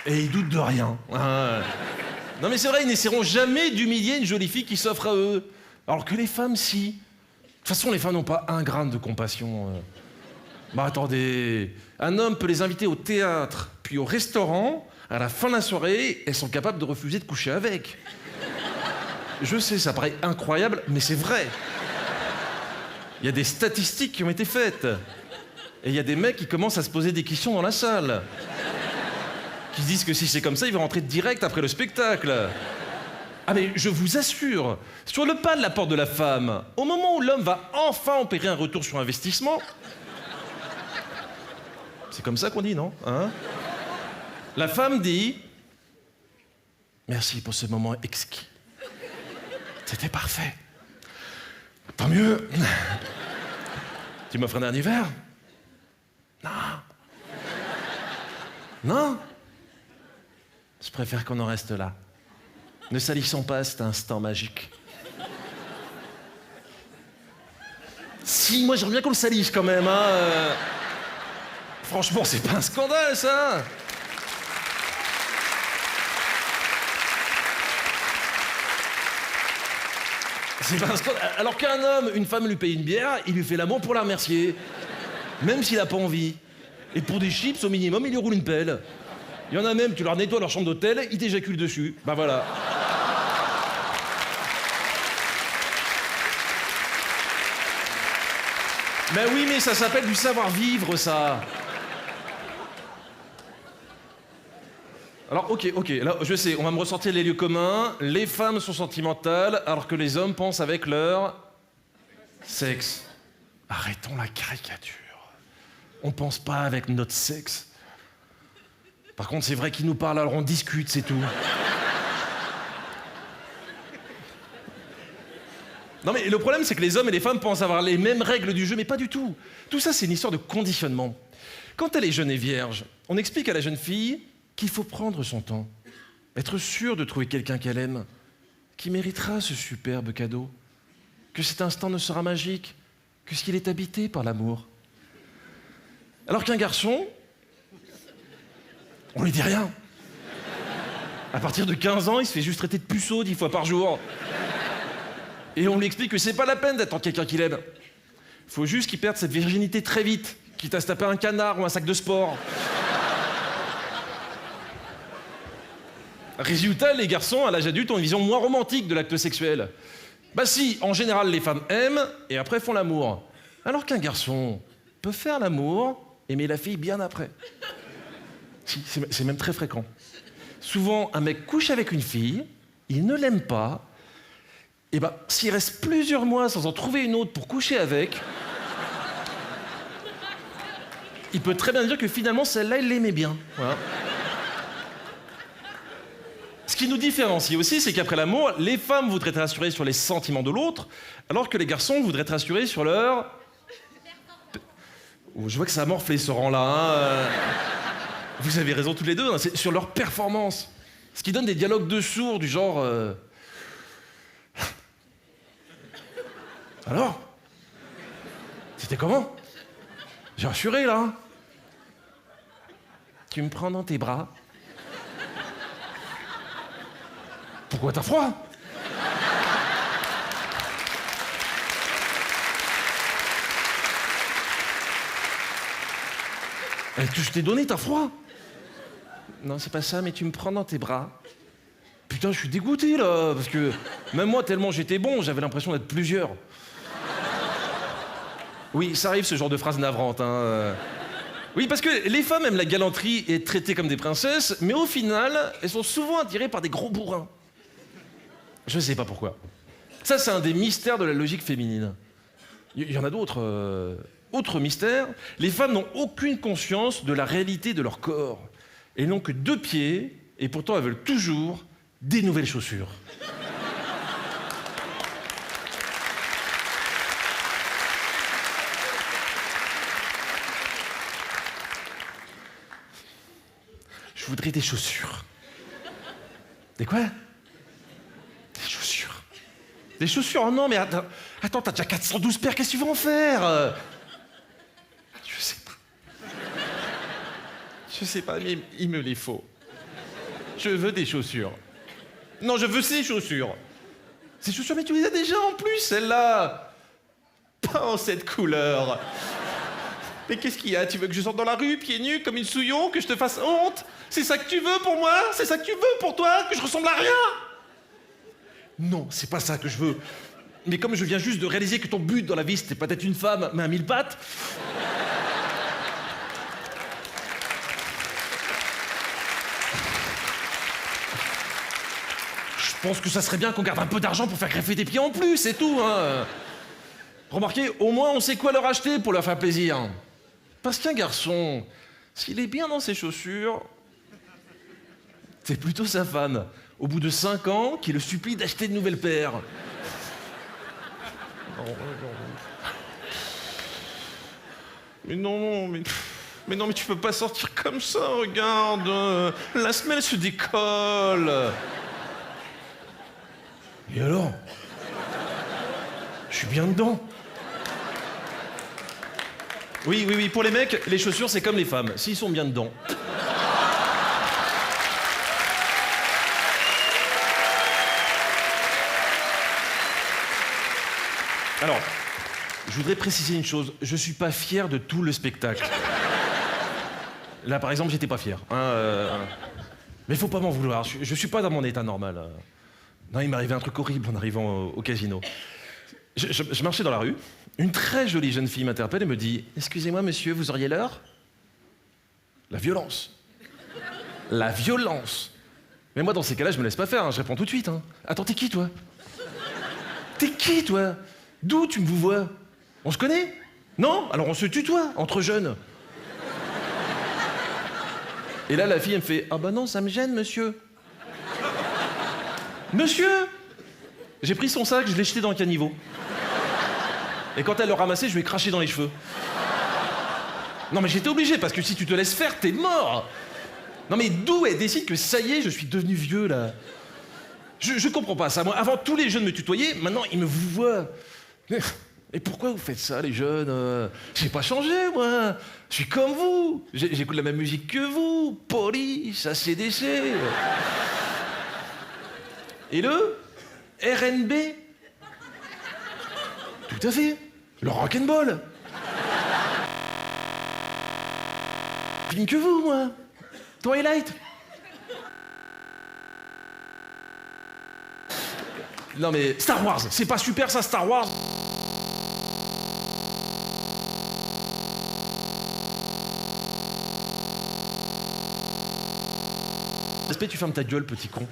Et ils doutent de rien. Ah. Non mais c'est vrai, ils n'essaieront jamais d'humilier une jolie fille qui s'offre à eux. Alors que les femmes, si. De toute façon, les femmes n'ont pas un gramme de compassion. Bah attendez, un homme peut les inviter au théâtre, puis au restaurant. À la fin de la soirée, elles sont capables de refuser de coucher avec. Je sais, ça paraît incroyable, mais c'est vrai. Il y a des statistiques qui ont été faites. Et il y a des mecs qui commencent à se poser des questions dans la salle. Qui se disent que si c'est comme ça, ils vont rentrer direct après le spectacle. Ah mais je vous assure, sur le pas de la porte de la femme, au moment où l'homme va enfin opérer un retour sur investissement... C'est comme ça qu'on dit, non? Hein? La femme dit... Merci pour ce moment exquis. C'était parfait. Tant mieux. Tu m'offres un dernier verre? Non. Non? Je préfère qu'on en reste là. Ne salissons pas cet instant magique. Si, moi j'aimerais bien qu'on le salisse quand même, hein. Franchement, c'est pas un scandale, ça. C'est pas un scandale. Alors qu'un homme, une femme lui paye une bière, il lui fait l'amour pour la remercier. Même s'il a pas envie. Et pour des chips, au minimum, il lui roule une pelle. Il y en a même, tu leur nettoies leur chambre d'hôtel, ils t'éjaculent dessus. Bah voilà. Ben oui, mais ça s'appelle du savoir-vivre, ça. Alors, ok, là, je sais, on va me ressortir les lieux communs. Les femmes sont sentimentales, alors que les hommes pensent avec leur... sexe. Arrêtons la caricature. On pense pas avec notre sexe. Par contre, c'est vrai qu'ils nous parlent, alors on discute, c'est tout. Non mais le problème, c'est que les hommes et les femmes pensent avoir les mêmes règles du jeu, mais pas du tout. Tout ça, c'est une histoire de conditionnement. Quand elle est jeune et vierge, on explique à la jeune fille qu'il faut prendre son temps, être sûr de trouver quelqu'un qu'elle aime, qui méritera ce superbe cadeau, que cet instant ne sera magique que s'il est habité par l'amour. Alors qu'un garçon, on lui dit rien. À partir de 15 ans, il se fait juste traiter de puceau 10 fois par jour. Et on lui explique que c'est pas la peine d'attendre quelqu'un qu'il aime. Faut juste qu'il perde cette virginité très vite, quitte à se taper un canard ou un sac de sport. Résultat, les garçons, à l'âge adulte, ont une vision moins romantique de l'acte sexuel. Bah si, en général, les femmes aiment et après font l'amour. Alors qu'un garçon, peut faire l'amour, aimer la fille bien après. Si, c'est même très fréquent. Souvent, un mec couche avec une fille, il ne l'aime pas, et ben, s'il reste plusieurs mois sans en trouver une autre pour coucher avec, il peut très bien dire que finalement, celle-là, il l'aimait bien. Voilà. Ce qui nous différencie aussi, c'est qu'après l'amour, les femmes voudraient être rassurées sur les sentiments de l'autre, alors que les garçons voudraient être rassurés sur leur... Oh, je vois que ça a morflé ce rang-là. Hein. Vous avez raison tous les deux, hein. C'est sur leur performance. Ce qui donne des dialogues de sourds du genre... Alors ? C'était comment ? J'ai rassuré, là. Hein. Tu me prends dans tes bras. Pourquoi t'as froid ? Je t'ai donné, t'as froid ? Non, c'est pas ça, mais tu me prends dans tes bras. Putain, je suis dégoûté, là, parce que même moi, tellement j'étais bon, j'avais l'impression d'être plusieurs. Oui, ça arrive, ce genre de phrase navrante, hein. Oui, parce que les femmes aiment la galanterie et être traitées comme des princesses, mais au final, elles sont souvent attirées par des gros bourrins. Je sais pas pourquoi. Ça, c'est un des mystères de la logique féminine. Il y en a d'autres. Autre mystère, les femmes n'ont aucune conscience de la réalité de leur corps. Elles n'ont que 2 pieds, et pourtant elles veulent toujours des nouvelles chaussures. Je voudrais des chaussures. Des quoi ? Des chaussures. Des chaussures ? Oh non, mais attends, t'as déjà 412 paires, qu'est-ce que tu veux en faire ? Je sais pas, mais il me les faut. Je veux des chaussures. Non, je veux ces chaussures. Ces chaussures, mais tu les as déjà en plus, celles-là. Pas en cette couleur. Mais qu'est-ce qu'il y a ? Tu veux que je sorte dans la rue, pieds nus, comme une souillon, que je te fasse honte ? C'est ça que tu veux pour moi ? C'est ça que tu veux pour toi ? Que je ressemble à rien ? Non, c'est pas ça que je veux. Mais comme je viens juste de réaliser que ton but dans la vie, c'était pas d'être une femme, mais un 1000 pattes... Je pense que ça serait bien qu'on garde un peu d'argent pour faire greffer des pieds en plus, c'est tout, hein. Remarquez, au moins on sait quoi leur acheter pour leur faire plaisir. Parce qu'un garçon, s'il est bien dans ses chaussures, c'est plutôt sa femme, au bout de 5 ans, qui le supplie d'acheter de nouvelles paires. Mais non, mais tu peux pas sortir comme ça, regarde. La semelle se décolle. Et alors ? Je suis bien dedans. Oui, pour les mecs, les chaussures, c'est comme les femmes. S'ils sont bien dedans. Alors, je voudrais préciser une chose. Je suis pas fier de tout le spectacle. Là, par exemple, j'étais pas fier. Mais faut pas m'en vouloir. Je suis pas dans mon état normal. Non, il m'est arrivé un truc horrible en arrivant au casino. Je marchais dans la rue, une très jolie jeune fille m'interpelle et me dit « Excusez-moi, monsieur, vous auriez l'heure ?» La violence. La violence. Mais moi, dans ces cas-là, je me laisse pas faire, hein, je réponds tout de suite. Hein. « Attends, t'es qui, toi ? T'es qui, toi ? D'où tu me vous vois ? On se connaît ? Non ? Alors on se tutoie, entre jeunes. » Et là, la fille, elle me fait « Ah bah non, ça me gêne, monsieur. » Monsieur ! J'ai pris son sac, je l'ai jeté dans le caniveau. Et quand elle le ramassait, je lui ai craché dans les cheveux. Non mais j'étais obligé, parce que si tu te laisses faire, t'es mort. Non mais d'où elle décide que ça y est, je suis devenu vieux, là ? Je comprends pas ça. Moi, avant, tous les jeunes me tutoyaient, maintenant, ils me vouvoient. Et pourquoi vous faites ça, les jeunes ? J'ai pas changé, moi. Je suis comme vous. J'écoute la même musique que vous. Police, ACDC. Et le RNB. Tout à fait. Le rock'n'ball. Pink que vous, moi. Twilight. Non mais Star Wars, c'est pas super ça, Star Wars. respect, tu fermes ta gueule, petit con.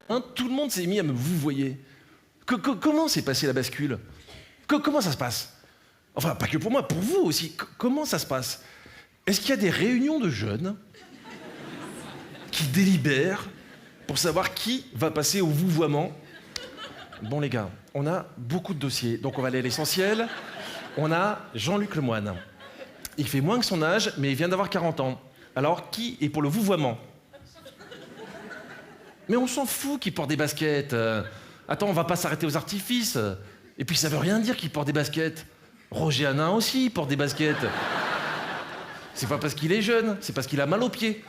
Hein, tout le monde s'est mis à me vouvoyer. Comment s'est passée la bascule? Comment ça se passe? Enfin, pas que pour moi, pour vous aussi. Comment ça se passe? Est-ce qu'il y a des réunions de jeunes qui délibèrent pour savoir qui va passer au vouvoiement? Bon les gars, on a beaucoup de dossiers, donc on va aller à l'essentiel. On a Jean-Luc Lemoine. Il fait moins que son âge, mais il vient d'avoir 40 ans. Alors, qui est pour le vouvoiement? Mais on s'en fout qu'il porte des baskets. Attends, on va pas s'arrêter aux artifices. Et puis ça veut rien dire qu'il porte des baskets. Roger Hanin aussi, il porte des baskets. C'est pas parce qu'il est jeune, c'est parce qu'il a mal aux pieds.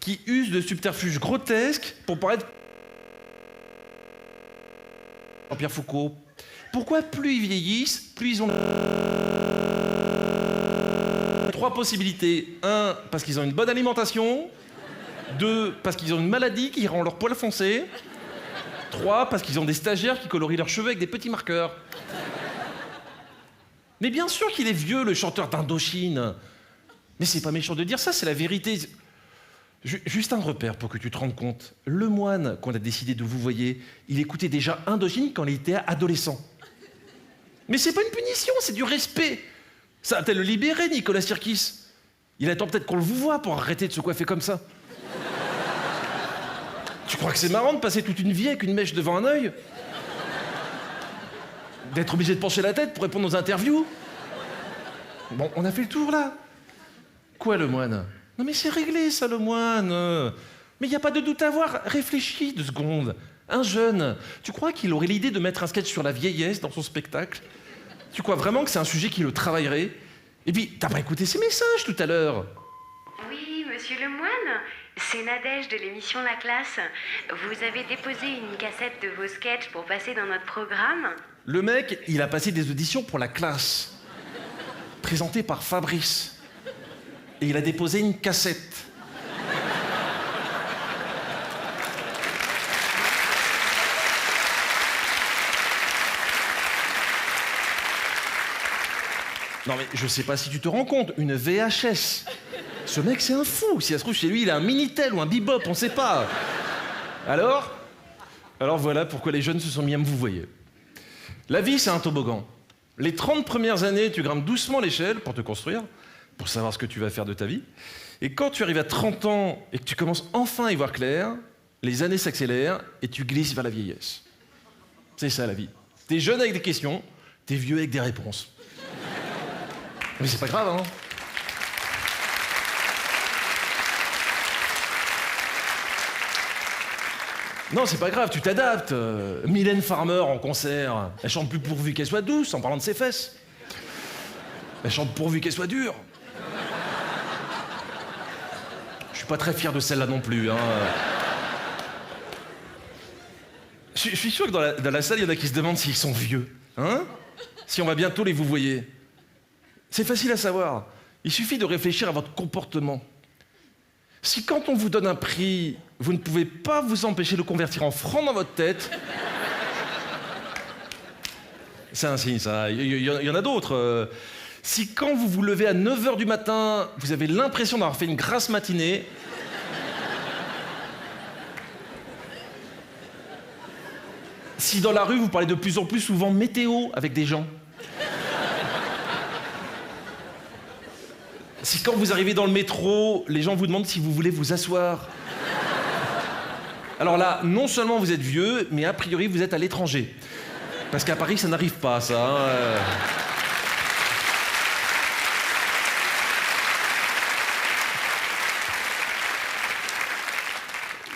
Qui use de subterfuges grotesques pour paraître... Jean-Pierre Foucault. Pourquoi plus ils vieillissent, plus ils ont... 3 possibilités. 1, parce qu'ils ont une bonne alimentation. 2, parce qu'ils ont une maladie qui rend leur poil foncé. 3, parce qu'ils ont des stagiaires qui colorient leurs cheveux avec des petits marqueurs. Mais bien sûr qu'il est vieux, le chanteur d'Indochine. Mais c'est pas méchant de dire ça, c'est la vérité. Juste un repère pour que tu te rendes compte. Lemoine, qu'on a décidé de vous voyer, il écoutait déjà Indochine quand il était adolescent. Mais c'est pas une punition, c'est du respect. Ça va-t-elle le libérer, Nicolas Sirkis? Il attend peut-être qu'on le vous voit pour arrêter de se coiffer comme ça. Tu crois que c'est marrant de passer toute une vie avec une mèche devant un œil? D'être obligé de pencher la tête pour répondre aux interviews? Bon, on a fait le tour, là. Quoi, Lemoine? Non mais c'est réglé, ça, Lemoine. Mais il n'y a pas de doute à avoir. Réfléchis 2 secondes. Un jeune, tu crois qu'il aurait l'idée de mettre un sketch sur la vieillesse dans son spectacle? Tu crois vraiment que c'est un sujet qui le travaillerait? Et puis, t'as pas écouté ses messages tout à l'heure? Oui, monsieur Lemoine, c'est Nadège de l'émission La Classe. Vous avez déposé une cassette de vos sketchs pour passer dans notre programme. Le mec, il a passé des auditions pour La Classe, présentées par Fabrice. Et il a déposé une cassette. Non mais je sais pas si tu te rends compte, une VHS. Ce mec c'est un fou, si ça se trouve chez lui il a un Minitel ou un Bebop, on sait pas. Alors voilà pourquoi les jeunes se sont mis à me vouvoyer. La vie c'est un toboggan. Les 30 premières années tu grimpes doucement l'échelle pour te construire, pour savoir ce que tu vas faire de ta vie. Et quand tu arrives à 30 ans et que tu commences enfin à y voir clair, les années s'accélèrent et tu glisses vers la vieillesse. C'est ça la vie. T'es jeune avec des questions, t'es vieux avec des réponses. Mais c'est pas grave, hein. Non, c'est pas grave, tu t'adaptes. Mylène Farmer en concert, elle chante plus pourvu qu'elle soit douce en parlant de ses fesses. Elle chante pourvu qu'elle soit dure. Je suis pas très fier de celle-là non plus, hein. Je suis sûr que dans la salle, il y en a qui se demandent s'ils sont vieux, hein. Si on va bientôt les vous voyez. C'est facile à savoir. Il suffit de réfléchir à votre comportement. Si quand on vous donne un prix, vous ne pouvez pas vous empêcher de le convertir en francs dans votre tête, c'est un signe, ça. Il y en a d'autres. Si quand vous vous levez à 9h du matin, vous avez l'impression d'avoir fait une grasse matinée, si dans la rue, vous parlez de plus en plus souvent météo avec des gens, si quand vous arrivez dans le métro, les gens vous demandent si vous voulez vous asseoir. Alors là, non seulement vous êtes vieux, mais a priori vous êtes à l'étranger. Parce qu'à Paris, ça n'arrive pas, ça. Hein.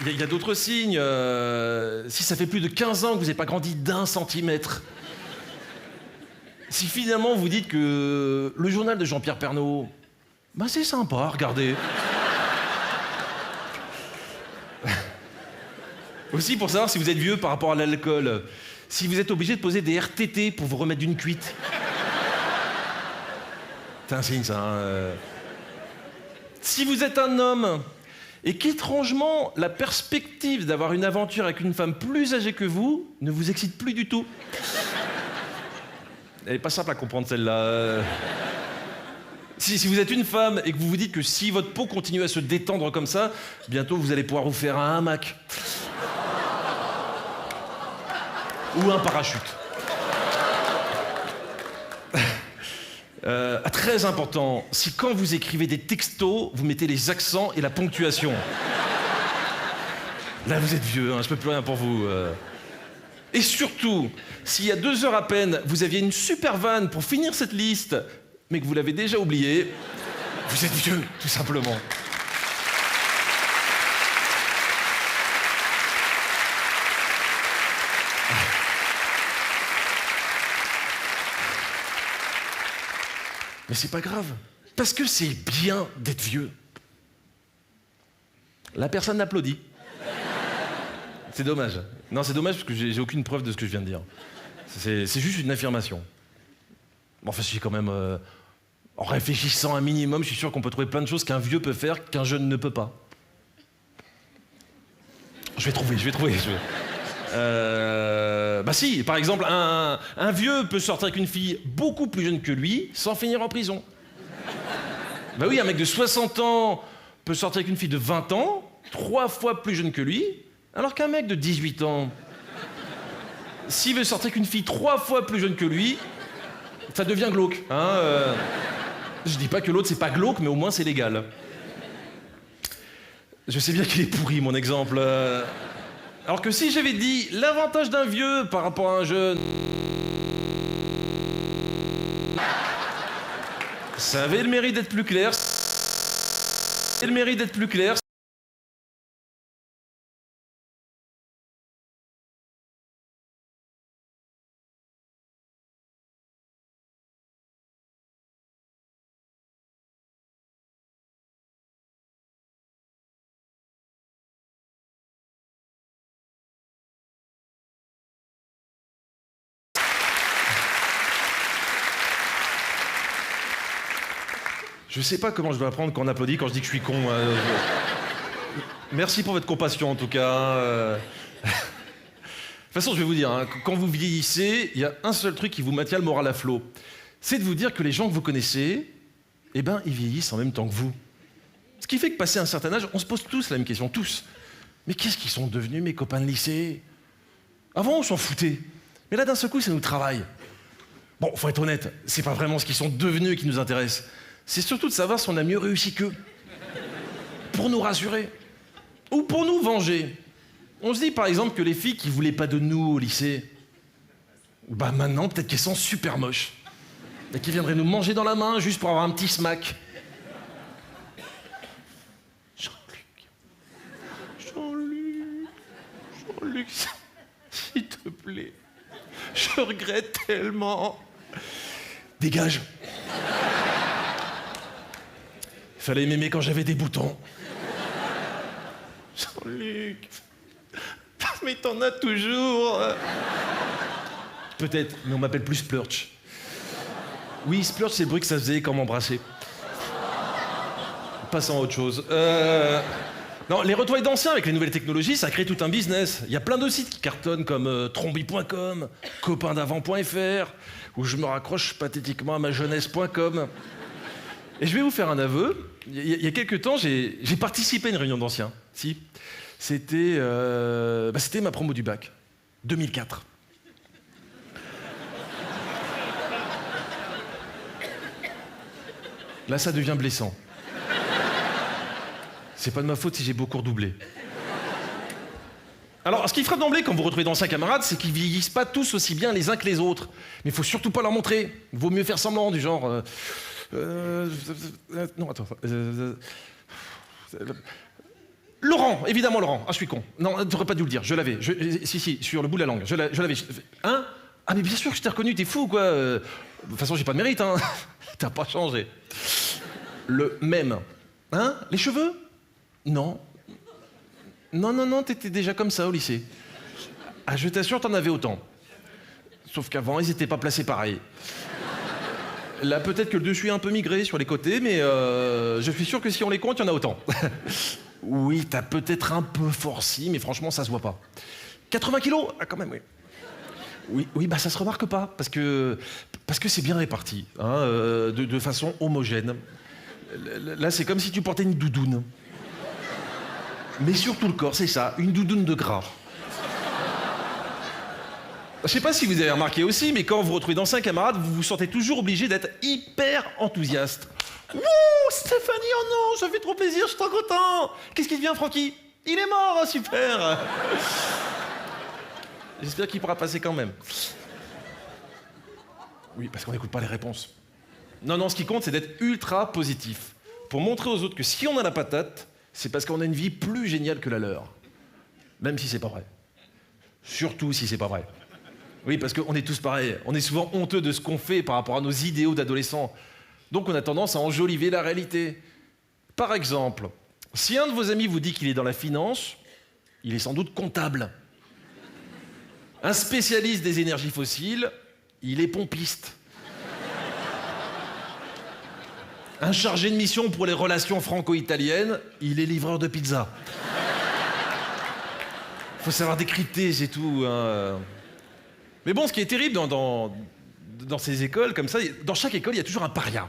Il y a d'autres signes. Si ça fait plus de 15 ans que vous n'avez pas grandi d'1 centimètre. Si finalement vous dites que le journal de Jean-Pierre Pernaut, bah c'est sympa, regardez. Aussi pour savoir si vous êtes vieux par rapport à l'alcool. Si vous êtes obligé de poser des RTT pour vous remettre d'une cuite. C'est un signe, ça. Hein. Si vous êtes un homme et qu'étrangement, la perspective d'avoir une aventure avec une femme plus âgée que vous ne vous excite plus du tout. Elle n'est pas simple à comprendre celle-là. Si vous êtes une femme et que vous vous dites que si votre peau continue à se détendre comme ça, bientôt vous allez pouvoir vous faire un hamac. Ou un parachute. Très important, si quand vous écrivez des textos, vous mettez les accents et la ponctuation. Là, vous êtes vieux, hein, je peux plus rien pour vous. Et surtout, s'il y a 2 heures à peine, vous aviez une super vanne pour finir cette liste, mais que vous l'avez déjà oubliée, vous êtes vieux, tout simplement. Mais c'est pas grave, parce que c'est bien d'être vieux. La personne applaudit. C'est dommage. Non, c'est dommage parce que j'ai aucune preuve de ce que je viens de dire. C'est juste une affirmation. Bon, enfin, je suis quand même... en réfléchissant un minimum, je suis sûr qu'on peut trouver plein de choses qu'un vieux peut faire qu'un jeune ne peut pas. Je vais trouver. Bah si, par exemple, un vieux peut sortir avec une fille beaucoup plus jeune que lui sans finir en prison. Bah oui, un mec de 60 ans peut sortir avec une fille de 20 ans, 3 fois plus jeune que lui, alors qu'un mec de 18 ans, s'il veut sortir avec une fille 3 fois plus jeune que lui, ça devient glauque. Hein, je dis pas que l'autre c'est pas glauque, mais au moins c'est légal. Je sais bien qu'il est pourri mon exemple. Alors que si j'avais dit l'avantage d'un vieux par rapport à un jeune, ça avait le mérite d'être plus clair. Je sais pas comment je dois apprendre qu'on applaudit quand je dis que je suis con. Merci pour votre compassion en tout cas. De toute façon, je vais vous dire, hein, quand vous vieillissez, il y a un seul truc qui vous maintient le moral à flot. C'est de vous dire que les gens que vous connaissez, eh ben, ils vieillissent en même temps que vous. Ce qui fait que passé un certain âge, on se pose tous la même question, tous. Mais qu'est-ce qu'ils sont devenus mes copains de lycée? Avant, on s'en foutait. Mais là, d'un seul coup, ça nous travaille. Bon, faut être honnête, c'est pas vraiment ce qu'ils sont devenus qui nous intéresse. C'est surtout de savoir si on a mieux réussi qu'eux. Pour nous rassurer. Ou pour nous venger. On se dit par exemple que les filles qui voulaient pas de nous au lycée, bah maintenant peut-être qu'elles sont super moches. Et qu'elles viendraient nous manger dans la main juste pour avoir un petit smack. Jean-Luc, s'il te plaît. Je regrette tellement. Dégage. Fallait m'aimer quand j'avais des boutons. Jean-Luc. Mais t'en as toujours. Peut-être, mais on m'appelle plus Splurch. Oui, Splurch, c'est le bruit que ça faisait quand on m'embrassait. Passons à autre chose. Non, les retrouvailles d'anciens avec les nouvelles technologies, ça crée tout un business. Il y a plein de sites qui cartonnent comme trombi.com, copaindavant.fr, où je me raccroche pathétiquement à ma jeunesse.com. Et je vais vous faire un aveu. Il y a quelques temps, j'ai participé à une réunion d'anciens. Si. C'était ma promo du bac. 2004. Là, ça devient blessant. C'est pas de ma faute si j'ai beaucoup redoublé. Alors, ce qui frappe d'emblée quand vous retrouvez d'anciens camarades, c'est qu'ils vieillissent pas tous aussi bien les uns que les autres. Mais il faut surtout pas leur montrer. Vaut mieux faire semblant, du genre... non, attends. Laurent, évidemment Laurent. Ah, je suis con. Non, t'aurais pas dû le dire. Je l'avais. Si, sur le bout de la langue. Je l'avais. Hein? Ah, mais bien sûr que je t'ai reconnu. T'es fou, quoi. De toute façon, j'ai pas de mérite, hein. T'as pas changé. Le même. Hein? Les cheveux? Non. Non, t'étais déjà comme ça au lycée. Ah, je t'assure, t'en avais autant. Sauf qu'avant, ils étaient pas placés pareil. Là, peut-être que le dessus est un peu migré sur les côtés, mais je suis sûr que si on les compte, il y en a autant. Oui, t'as peut-être un peu forci, mais franchement, ça se voit pas. 80 kilos? Ah, quand même, oui. Oui, bah ça se remarque pas, parce que c'est bien réparti, hein, de façon homogène. Là, c'est comme si tu portais une doudoune. Mais sur tout le corps, c'est ça, une doudoune de gras. Je sais pas si vous avez remarqué aussi, mais quand vous vous retrouvez dans 5 camarades, vous vous sentez toujours obligé d'être hyper enthousiaste. Wouh, Stéphanie, oh non, ça fait trop plaisir, je suis trop content. Qu'est-ce qui devient, Francky? Il est mort, oh, super. J'espère qu'il pourra passer quand même. Oui, parce qu'on n'écoute pas les réponses. Non, ce qui compte, c'est d'être ultra positif. Pour montrer aux autres que si on a la patate, c'est parce qu'on a une vie plus géniale que la leur. Même si c'est pas vrai. Surtout si c'est pas vrai. Oui, parce qu'on est tous pareils. On est souvent honteux de ce qu'on fait par rapport à nos idéaux d'adolescents. Donc on a tendance à enjoliver la réalité. Par exemple, si un de vos amis vous dit qu'il est dans la finance, il est sans doute comptable. Un spécialiste des énergies fossiles, il est pompiste. Un chargé de mission pour les relations franco-italiennes, il est livreur de pizza. Faut savoir décrypter, c'est tout. Hein. Mais bon, ce qui est terrible dans ces écoles comme ça, dans chaque école, il y a toujours un paria.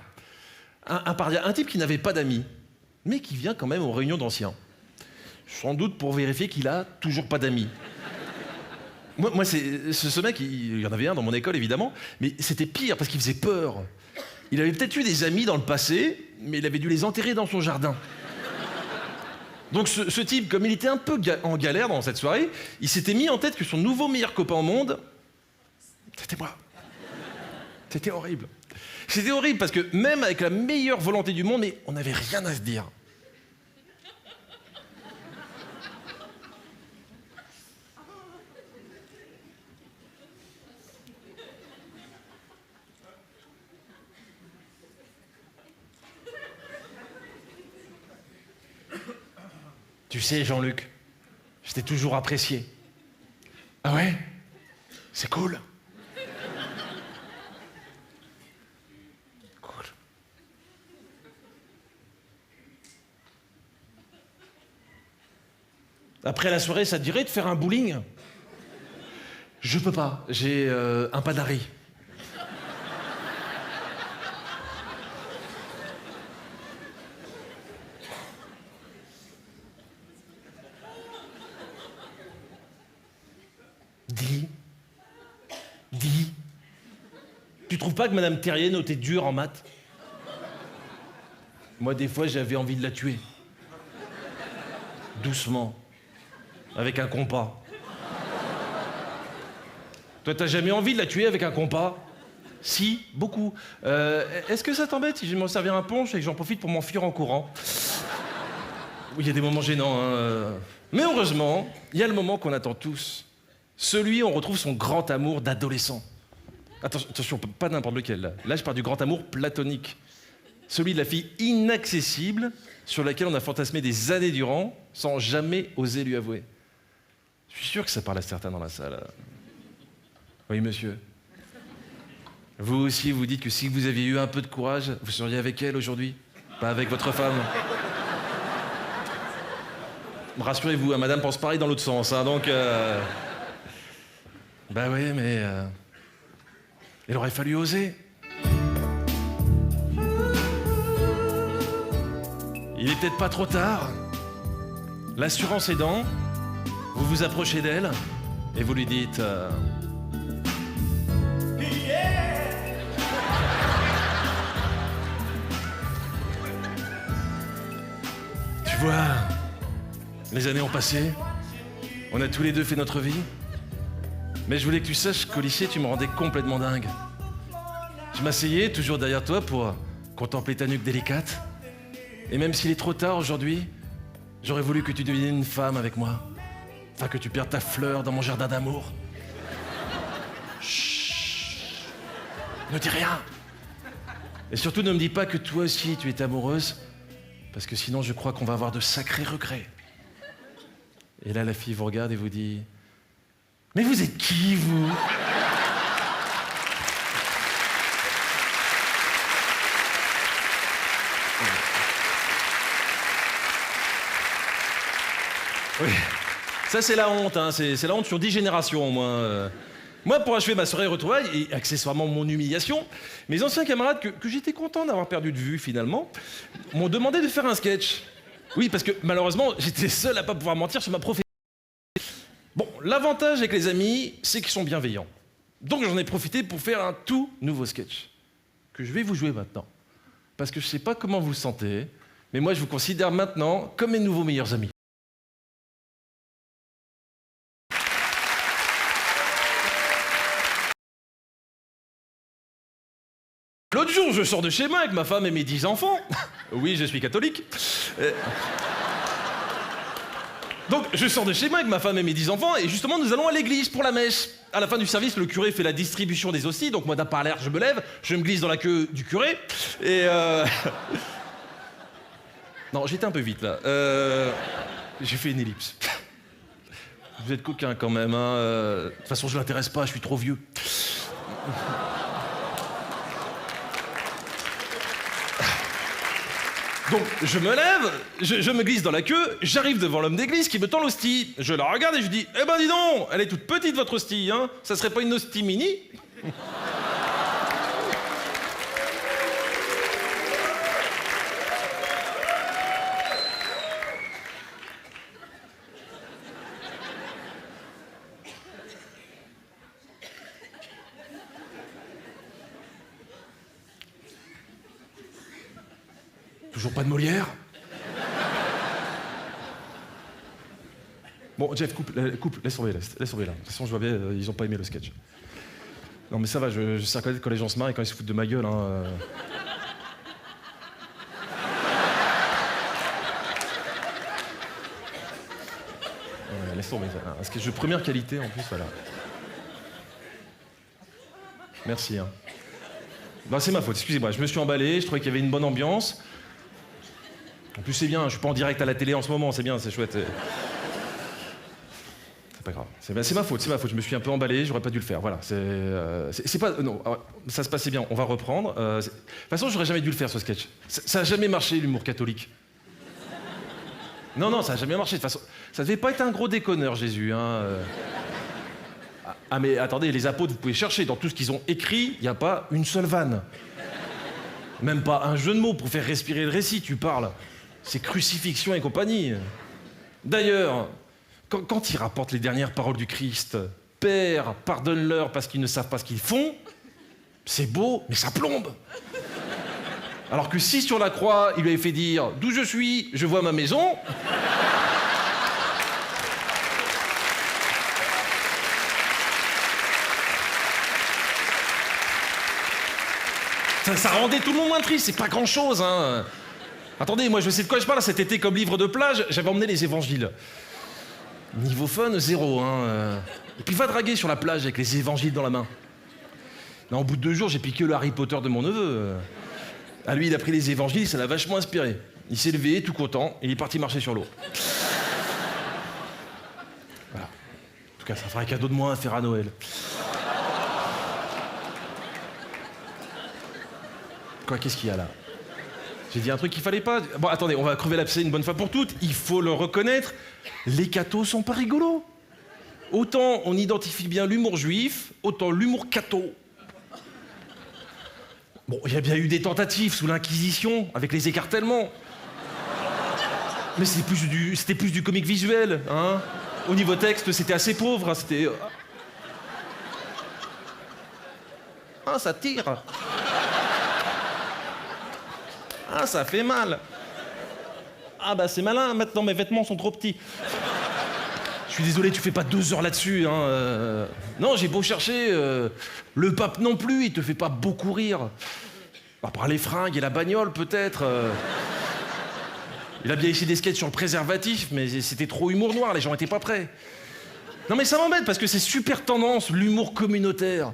Un paria, un type qui n'avait pas d'amis, mais qui vient quand même aux réunions d'anciens. Sans doute pour vérifier qu'il a toujours pas d'amis. Moi c'est ce mec, il y en avait un dans mon école, évidemment, mais c'était pire parce qu'il faisait peur. Il avait peut-être eu des amis dans le passé, mais il avait dû les enterrer dans son jardin. Donc ce type, comme il était un peu en galère dans cette soirée, il s'était mis en tête que son nouveau meilleur copain au monde, c'était moi. C'était horrible. C'était horrible parce que même avec la meilleure volonté du monde, mais on n'avait rien à se dire. Tu sais, Jean-Luc, je t'ai toujours apprécié. Ah ouais? C'est cool. Cool. Après la soirée, ça te dirait de faire un bowling? Je peux pas, j'ai un pas d'arrêt. Dis. Tu trouves pas que Madame Terrier notait dur en maths? Moi, des fois, j'avais envie de la tuer. Doucement. Avec un compas. Toi, t'as jamais envie de la tuer avec un compas? Si, beaucoup. Est-ce que ça t'embête si je vais m'en servir un punch et que j'en profite pour m'enfuir en courant? Oui, il y a des moments gênants, hein. Mais heureusement, il y a le moment qu'on attend tous. Celui où on retrouve son grand amour d'adolescent. Attention, pas n'importe lequel. Là, je parle du grand amour platonique. Celui de la fille inaccessible sur laquelle on a fantasmé des années durant sans jamais oser lui avouer. Je suis sûr que ça parle à certains dans la salle. Oui, monsieur. Vous aussi, vous dites que si vous aviez eu un peu de courage, vous seriez avec elle aujourd'hui, pas avec votre femme. Rassurez-vous, madame pense pareil dans l'autre sens, hein, donc... Bah oui, mais... il aurait fallu oser. Il est peut-être pas trop tard. L'assurance aidant, vous vous approchez d'elle et vous lui dites... Tu vois, les années ont passé, on a tous les deux fait notre vie. Mais je voulais que tu saches qu'au lycée, tu me rendais complètement dingue. Je m'asseyais toujours derrière toi pour contempler ta nuque délicate. Et même s'il est trop tard aujourd'hui, j'aurais voulu que tu deviennes une femme avec moi. Enfin, que tu perdes ta fleur dans mon jardin d'amour. Chut. Ne dis rien. Et surtout, ne me dis pas que toi aussi, tu es amoureuse. Parce que sinon, je crois qu'on va avoir de sacrés regrets. Et là, la fille vous regarde et vous dit... Mais vous êtes qui, vous? Oui. Ça, c'est la honte, hein. C'est la honte sur 10 générations, au moins. Moi, pour achever ma soirée retrouvailles, et accessoirement mon humiliation, mes anciens camarades, que j'étais content d'avoir perdu de vue, finalement, m'ont demandé de faire un sketch. Oui, parce que, malheureusement, j'étais seul à pas pouvoir mentir sur ma profession. Bon, l'avantage avec les amis, c'est qu'ils sont bienveillants. Donc, j'en ai profité pour faire un tout nouveau sketch, que je vais vous jouer maintenant. Parce que je sais pas comment vous vous sentez, mais moi, je vous considère maintenant comme mes nouveaux meilleurs amis. L'autre jour, je sors de chez moi avec ma femme et mes 10 enfants. Oui, je suis catholique. Donc, je sors de chez moi avec ma femme et mes 10 enfants, et justement, nous allons à l'église pour la messe. À la fin du service, le curé fait la distribution des hosties, donc moi, d'un pas à l'air, je me lève, je me glisse dans la queue du curé, et Non, j'étais un peu vite, là. J'ai fait une ellipse. Vous êtes coquin, quand même, hein. De toute façon, je l'intéresse pas, je suis trop vieux. Donc, je me lève, je me glisse dans la queue, j'arrive devant l'homme d'église qui me tend l'hostie. Je la regarde et je dis, eh ben dis donc, elle est toute petite votre hostie, hein. Ça serait pas une hostie mini? Toujours pas de Molière? Bon, Jeff, coupe, laisse tomber là. De toute façon, je vois bien, ils ont pas aimé le sketch. Non, mais ça va, je sais reconnaître quand les gens se marrent et quand ils se foutent de ma gueule, hein. Ouais, laisse tomber, ça. Un sketch de première qualité, en plus, voilà. Merci, hein. Bah, c'est ma faute, excusez-moi, je me suis emballé, je trouvais qu'il y avait une bonne ambiance. En plus, c'est bien, je suis pas en direct à la télé en ce moment, c'est bien, c'est chouette. C'est pas grave. C'est ma faute, je me suis un peu emballé, j'aurais pas dû le faire, voilà. C'est pas... Non, ça se passait bien, on va reprendre. De toute façon, j'aurais jamais dû le faire, ce sketch. Ça a jamais marché, l'humour catholique. Non, ça a jamais marché, de toute façon. Ça devait pas être un gros déconneur, Jésus, hein. Ah, mais attendez, les apôtres, vous pouvez chercher, dans tout ce qu'ils ont écrit, il n'y a pas une seule vanne. Même pas un jeu de mots pour faire respirer le récit, tu parles. C'est crucifixion et compagnie. D'ailleurs, quand ils rapportent les dernières paroles du Christ, « Père, pardonne-leur parce qu'ils ne savent pas ce qu'ils font », c'est beau, mais ça plombe. Alors que si sur la croix, il lui avait fait dire « D'où je suis, je vois ma maison », ça rendait tout le monde moins triste, c'est pas grand-chose, hein. Attendez, moi je sais de quoi je parle, cet été comme livre de plage, j'avais emmené les évangiles. Niveau fun, zéro, hein. Et puis va draguer sur la plage avec les évangiles dans la main. Non, au bout de 2 jours, j'ai piqué le Harry Potter de mon neveu. Ah, lui, il a pris les évangiles, ça l'a vachement inspiré. Il s'est levé, tout content, et il est parti marcher sur l'eau. Voilà. En tout cas, ça fera un cadeau de moins à faire à Noël. Quoi, qu'est-ce qu'il y a là? J'ai dit un truc qu'il fallait pas. Bon, attendez, on va crever l'abcès une bonne fois pour toutes. Il faut le reconnaître, les cathos sont pas rigolos. Autant on identifie bien l'humour juif, autant l'humour catho. Bon, il y a bien eu des tentatives sous l'Inquisition, avec les écartèlements. Mais c'était plus du comique visuel, hein. Au niveau texte, c'était assez pauvre, hein, c'était... Ah, ça tire. Ah, ça fait mal. Ah, bah c'est malin, maintenant mes vêtements sont trop petits. Je suis désolé, tu fais pas 2 heures là-dessus, hein. Non, j'ai beau chercher, le pape non plus, il te fait pas beaucoup rire. À part les fringues et la bagnole, peut-être. Il a bien essayé des sketchs sur le préservatif, mais c'était trop humour noir, les gens étaient pas prêts. Non mais ça m'embête, parce que c'est super tendance, l'humour communautaire.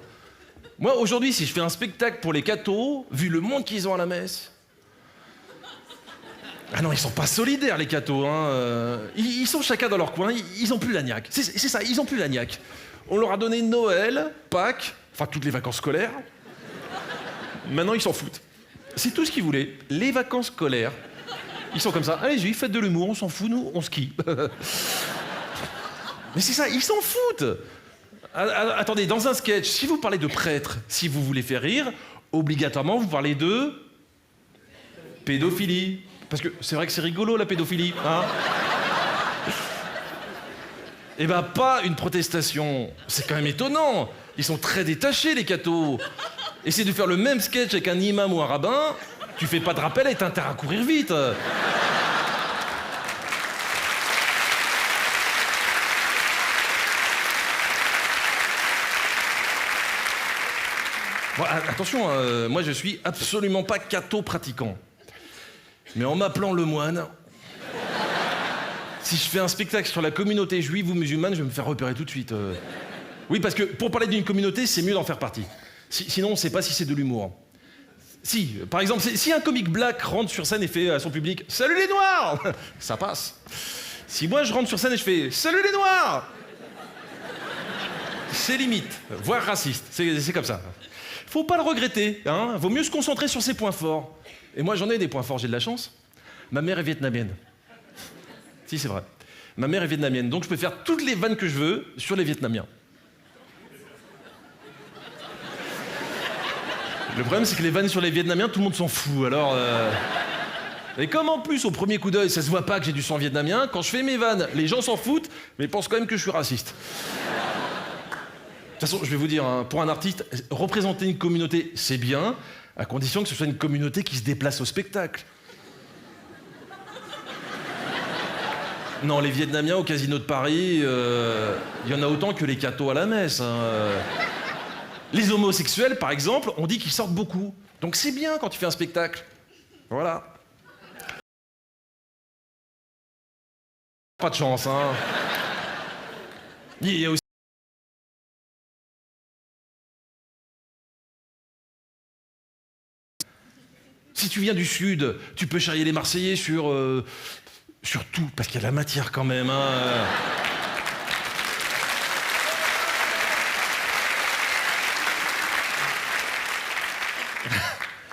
Moi, aujourd'hui, si je fais un spectacle pour les cathos, vu le monde qu'ils ont à la messe... Ah non, ils sont pas solidaires, les cathos, hein. Ils sont chacun dans leur coin, ils ont plus la niaque. C'est ça, ils ont plus la niaque. On leur a donné Noël, Pâques, enfin toutes les vacances scolaires. Maintenant, ils s'en foutent. C'est tout ce qu'ils voulaient, les vacances scolaires. Ils sont comme ça, allez-y, faites de l'humour, on s'en fout, nous, on skie. Mais c'est ça, ils s'en foutent. Attendez, dans un sketch, si vous parlez de prêtre, si vous voulez faire rire, obligatoirement vous parlez de pédophilie. Parce que c'est vrai que c'est rigolo la pédophilie, hein. Eh ben pas une protestation. C'est quand même étonnant. Ils sont très détachés les cathos. Essaye de faire le même sketch avec un imam ou un rabbin, tu fais pas de rappel et t'as intérêt à courir vite. Bon, attention, moi je suis absolument pas catho-pratiquant. Mais en m'appelant le moine, si je fais un spectacle sur la communauté juive ou musulmane, je vais me faire repérer tout de suite. Oui, parce que pour parler d'une communauté, c'est mieux d'en faire partie. Sinon, on ne sait pas si c'est de l'humour. Si, par exemple, si un comique black rentre sur scène et fait à son public « Salut les Noirs !» ça passe. Si moi je rentre sur scène et je fais « Salut les Noirs !» c'est limite, voire raciste. C'est comme ça. Faut pas le regretter, hein. Vaut mieux se concentrer sur ses points forts. Et moi, j'en ai des points forts, j'ai de la chance. Ma mère est vietnamienne. Si, c'est vrai. Ma mère est vietnamienne, donc je peux faire toutes les vannes que je veux sur les Vietnamiens. Le problème, c'est que les vannes sur les Vietnamiens, tout le monde s'en fout, alors... Et comme en plus, au premier coup d'œil, ça se voit pas que j'ai du sang vietnamien, quand je fais mes vannes, les gens s'en foutent, mais ils pensent quand même que je suis raciste. De toute façon, je vais vous dire, hein, pour un artiste, représenter une communauté, c'est bien, à condition que ce soit une communauté qui se déplace au spectacle. Non, les Vietnamiens au Casino de Paris, y en a autant que les cathos à la messe. Hein. Les homosexuels, par exemple, on dit qu'ils sortent beaucoup. Donc c'est bien quand tu fais un spectacle. Voilà. Pas de chance, hein. Il y a aussi... Si tu viens du Sud, tu peux charrier les Marseillais sur tout, parce qu'il y a de la matière quand même. Hein.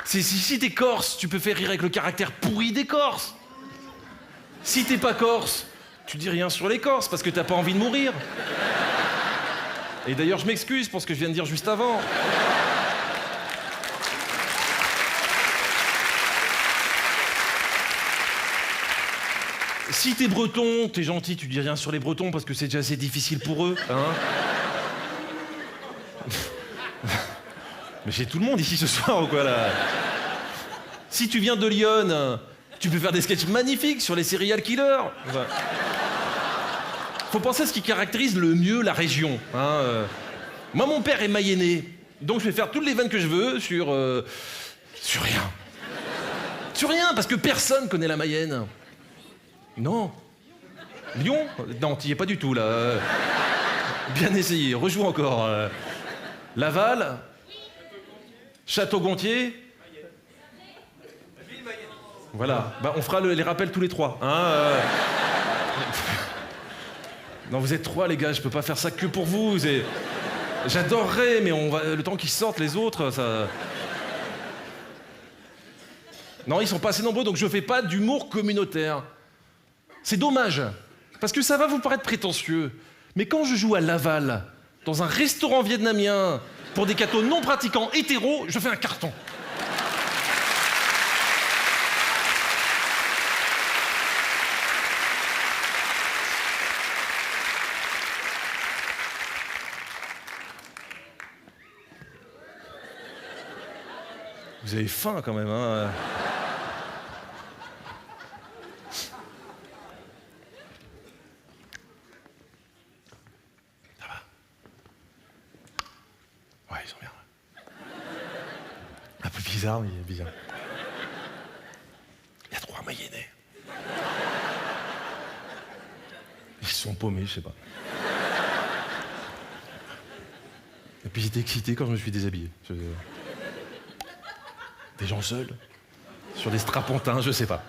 Si t'es corse, tu peux faire rire avec le caractère pourri des Corses. Si t'es pas corse, tu dis rien sur les Corses parce que t'as pas envie de mourir. Et d'ailleurs, je m'excuse pour ce que je viens de dire juste avant. Si t'es breton, t'es gentil, tu dis rien sur les bretons parce que c'est déjà assez difficile pour eux, hein. Mais j'ai tout le monde ici ce soir ou quoi là? Si tu viens de Lyon, tu peux faire des sketchs magnifiques sur les serial killers. Enfin, faut penser à ce qui caractérise le mieux la région, hein. Moi, mon père est mayennais, donc je vais faire toutes les vannes que je veux sur rien. Sur rien, parce que personne connaît la Mayenne. Non. Lyon? Non, t'y es pas du tout, là. Bien essayé, rejoue encore. Laval? Château-Gontier? Voilà, bah, on fera les rappels tous les trois. Hein, Non, vous êtes trois, les gars, je peux pas faire ça que pour vous. J'adorerais, mais le temps qu'ils sortent, les autres, ça... Non, ils sont pas assez nombreux, donc je fais pas d'humour communautaire. C'est dommage, parce que ça va vous paraître prétentieux. Mais quand je joue à Laval, dans un restaurant vietnamien, pour des cathos non pratiquants hétéros, je fais un carton. Vous avez faim quand même, hein. Ça va? Ouais, ils sont bien. Un peu bizarre, mais bizarre. Il y a 3 Mayennais. Ils se sont paumés, je sais pas. Et puis j'étais excité quand je me suis déshabillé. Des gens seuls, sur des strapontins, je sais pas.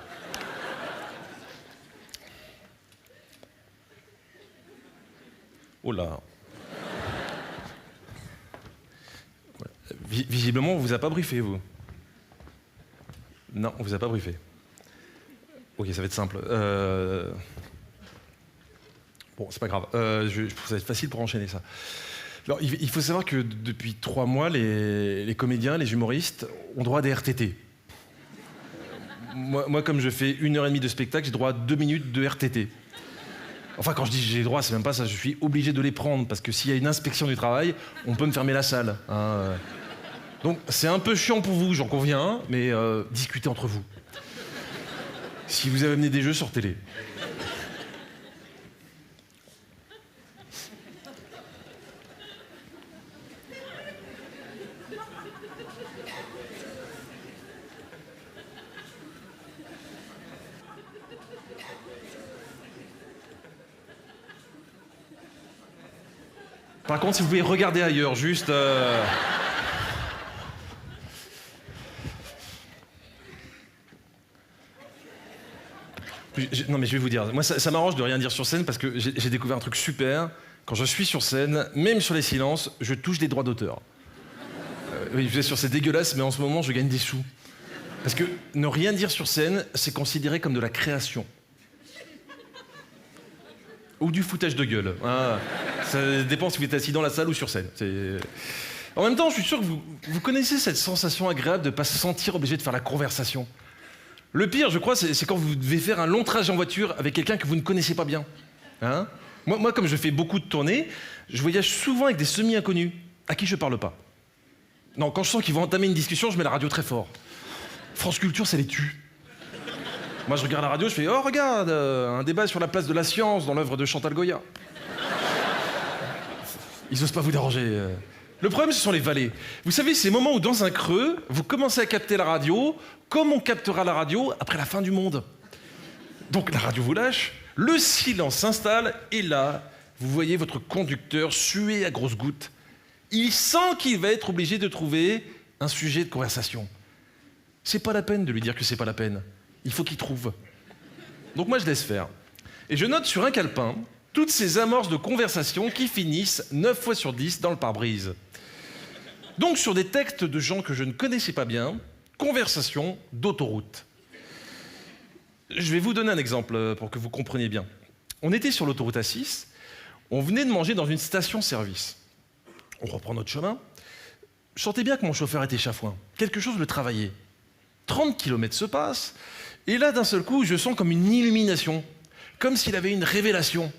Oh là. Visiblement, on vous a pas briefé, vous. Non, on vous a pas briefé. Ok, ça va être simple. Bon, c'est pas grave. Ça va être facile pour enchaîner ça. Alors, il faut savoir que depuis 3 mois, les comédiens, les humoristes ont droit à des RTT. Moi, comme je fais 1h30 de spectacle, j'ai droit à 2 minutes de RTT. Enfin, quand je dis j'ai droit, c'est même pas ça. Je suis obligé de les prendre parce que s'il y a une inspection du travail, on peut me fermer la salle. Hein. Donc, c'est un peu chiant pour vous, j'en conviens, mais discutez entre vous. Si vous avez amené des jeux, sortez-les. Par contre, si vous pouvez regarder ailleurs, juste... Non mais je vais vous dire, moi ça m'arrange de rien dire sur scène parce que j'ai découvert un truc super. Quand je suis sur scène, même sur les silences, je touche des droits d'auteur. Oui, bien sûr, c'est dégueulasse, mais en ce moment, je gagne des sous. Parce que ne rien dire sur scène, c'est considéré comme de la création. Ou du foutage de gueule. Hein. Ça dépend si vous êtes assis dans la salle ou sur scène. En même temps, je suis sûr que vous connaissez cette sensation agréable de ne pas se sentir obligé de faire la conversation. Le pire, je crois, c'est quand vous devez faire un long trajet en voiture avec quelqu'un que vous ne connaissez pas bien. Hein? Moi, comme je fais beaucoup de tournées, je voyage souvent avec des semi-inconnus à qui je parle pas. Non, quand je sens qu'ils vont entamer une discussion, je mets la radio très fort. France Culture, ça les tue. Moi, je regarde la radio, je fais « Oh, regarde, un débat sur la place de la science dans l'œuvre de Chantal Goya. » Ils osent pas vous déranger. Le problème, ce sont les valets. Vous savez, ces moments où, dans un creux, vous commencez à capter la radio, comme on captera la radio après la fin du monde. Donc, la radio vous lâche, le silence s'installe, et là, vous voyez votre conducteur suer à grosses gouttes. Il sent qu'il va être obligé de trouver un sujet de conversation. C'est pas la peine de lui dire que c'est pas la peine. Il faut qu'il trouve. Donc moi, je laisse faire. Et je note sur un calepin toutes ces amorces de conversation qui finissent 9 fois sur 10 dans le pare-brise. Donc sur des textes de gens que je ne connaissais pas bien, conversation d'autoroute. Je vais vous donner un exemple pour que vous compreniez bien. On était sur l'autoroute A6, on venait de manger dans une station-service. On reprend notre chemin. Je sentais bien que mon chauffeur était chafouin. Quelque chose le travaillait. 30 km se passent, et là, d'un seul coup, je sens comme une illumination, comme s'il avait une révélation.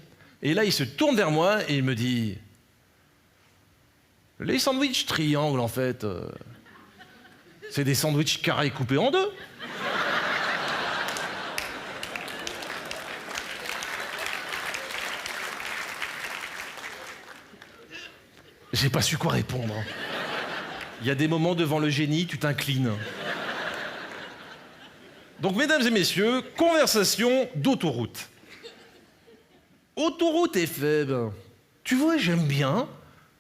Et là, il se tourne vers moi et il me dit « Les sandwichs triangles, en fait, c'est des sandwichs carrés coupés en deux. » J'ai pas su quoi répondre. Il y a des moments devant le génie, tu t'inclines. Donc, mesdames et messieurs, conversation d'autoroute. Autoroute FM. Tu vois, j'aime bien,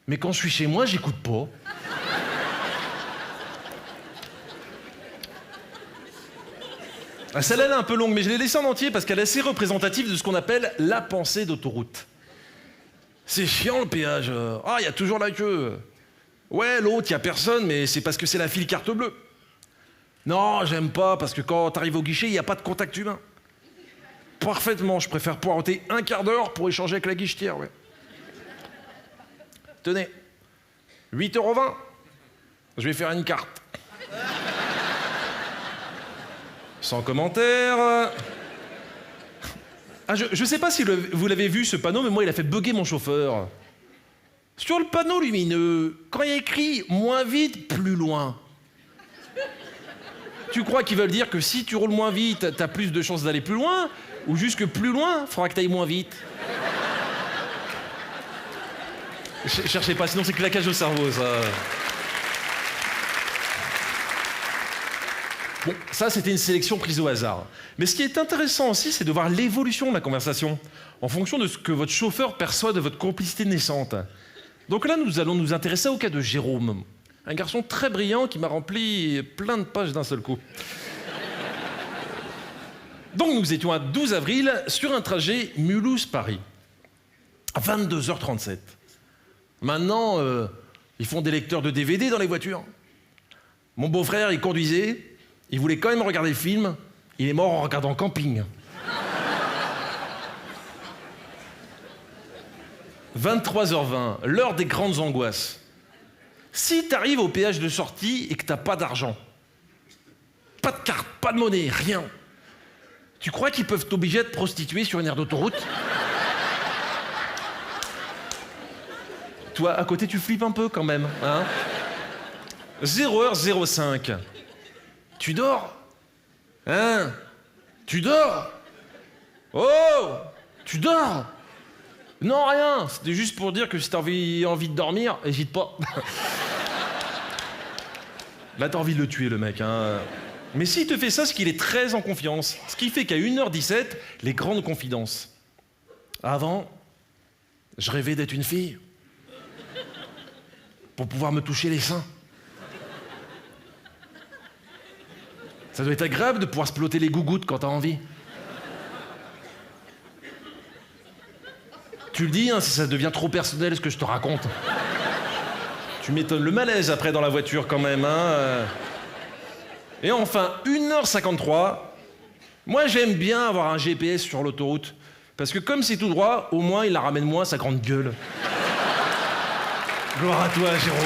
mais quand je suis chez moi, j'écoute pas. Ah, celle-là, elle est un peu longue, mais je l'ai laissée en entier parce qu'elle est assez représentative de ce qu'on appelle la pensée d'autoroute. C'est chiant le péage. Ah, il y a toujours la queue. Ouais, l'autre, il y a personne, mais c'est parce que c'est la file carte bleue. Non, j'aime pas, parce que quand t'arrives au guichet, il n'y a pas de contact humain. Parfaitement, je préfère poireauter un quart d'heure pour échanger avec la guichetière, ouais. Tenez, 8,20 €. Je vais faire une carte. Sans commentaire. Ah, je sais pas si vous l'avez vu, ce panneau, mais moi, il a fait bugger mon chauffeur. Sur le panneau lumineux, quand il y a écrit « moins vite, plus loin », tu crois qu'ils veulent dire que si tu roules moins vite, t'as plus de chances d'aller plus loin, ou juste que plus loin, faudra que t'ailles moins vite? Cherchez pas, sinon c'est claquage au cerveau, ça. Bon, ça, c'était une sélection prise au hasard. Mais ce qui est intéressant aussi, c'est de voir l'évolution de la conversation, en fonction de ce que votre chauffeur perçoit de votre complicité naissante. Donc là, nous allons nous intéresser au cas de Jérôme. Un garçon très brillant qui m'a rempli plein de pages d'un seul coup. Donc nous étions à 12 avril sur un trajet Mulhouse-Paris. À 22h37. Maintenant, ils font des lecteurs de DVD dans les voitures. Mon beau-frère, il conduisait. Il voulait quand même regarder le film. Il est mort en regardant Camping. 23h20, l'heure des grandes angoisses. Si t'arrives au péage de sortie et que t'as pas d'argent, pas de carte, pas de monnaie, rien, tu crois qu'ils peuvent t'obliger à te prostituer sur une aire d'autoroute? Toi, à côté, tu flippes un peu quand même, hein? 0h05. Tu dors? Hein? Tu dors? Oh! Tu dors? Non, rien. C'était juste pour dire que si t'as envie de dormir, hésite pas. Là, t'as envie de le tuer, le mec, hein. Mais s'il te fait ça, c'est qu'il est très en confiance. Ce qui fait qu'à 1h17, les grandes confidences. Avant, je rêvais d'être une fille. Pour pouvoir me toucher les seins. Ça doit être agréable de pouvoir se peloter les gougouttes quand t'as envie. Tu le dis, hein, si ça devient trop personnel ce que je te raconte. Tu m'étonnes, le malaise après dans la voiture quand même, hein. Et enfin, 1h53, moi j'aime bien avoir un GPS sur l'autoroute. Parce que comme c'est tout droit, au moins il la ramène moins sa grande gueule. Gloire à toi, Jérôme.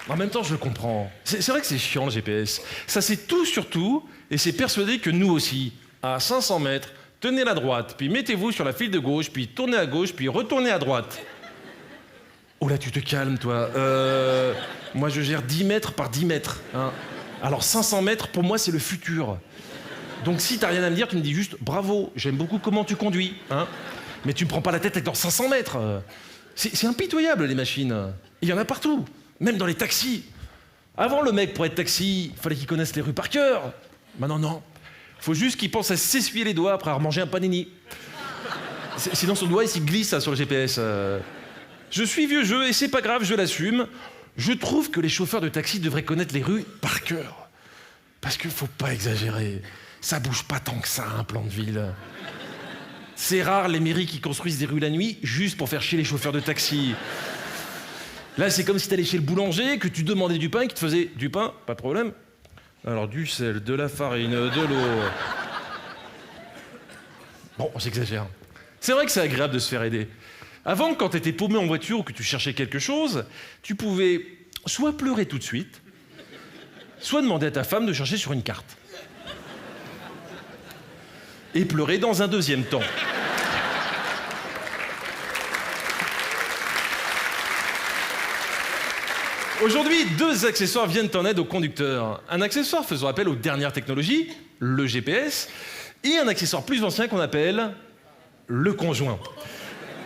En même temps, je le comprends. C'est vrai que c'est chiant, le GPS. Ça sait tout sur tout, et c'est persuadé que nous aussi, à 500 mètres, tenez la droite, puis mettez-vous sur la file de gauche, puis tournez à gauche, puis retournez à droite. Oh là, tu te calmes, toi. Moi, je gère 10 mètres par 10 mètres. Hein. Alors, 500 mètres, pour moi, c'est le futur. Donc si t'as rien à me dire, tu me dis juste bravo, j'aime beaucoup comment tu conduis, hein. Mais tu me prends pas la tête avec dans 500 mètres. C'est impitoyable, les machines. Il y en a partout, même dans les taxis. Avant, le mec, pour être taxi, fallait qu'il connaisse les rues par cœur. Maintenant, non. Faut juste qu'il pense à s'essuyer les doigts après avoir mangé un panini. Sinon, son doigt, il s'y glisse ça, sur le GPS. Je suis vieux jeu et c'est pas grave, je l'assume. Je trouve que les chauffeurs de taxi devraient connaître les rues par cœur. Parce qu'il faut pas exagérer. Ça bouge pas tant que ça, un plan de ville. C'est rare les mairies qui construisent des rues la nuit juste pour faire chier les chauffeurs de taxi. Là, c'est comme si t'allais chez le boulanger, que tu demandais du pain, qu'il te faisait du pain, pas de problème. Alors du sel, de la farine, de l'eau. Bon, j'exagère. C'est vrai que c'est agréable de se faire aider. Avant, quand t'étais paumé en voiture ou que tu cherchais quelque chose, tu pouvais soit pleurer tout de suite, soit demander à ta femme de chercher sur une carte. Et pleurer dans un deuxième temps. Aujourd'hui, 2 accessoires viennent en aide aux conducteurs. Un accessoire faisant appel aux dernières technologies, le GPS, et un accessoire plus ancien qu'on appelle le conjoint.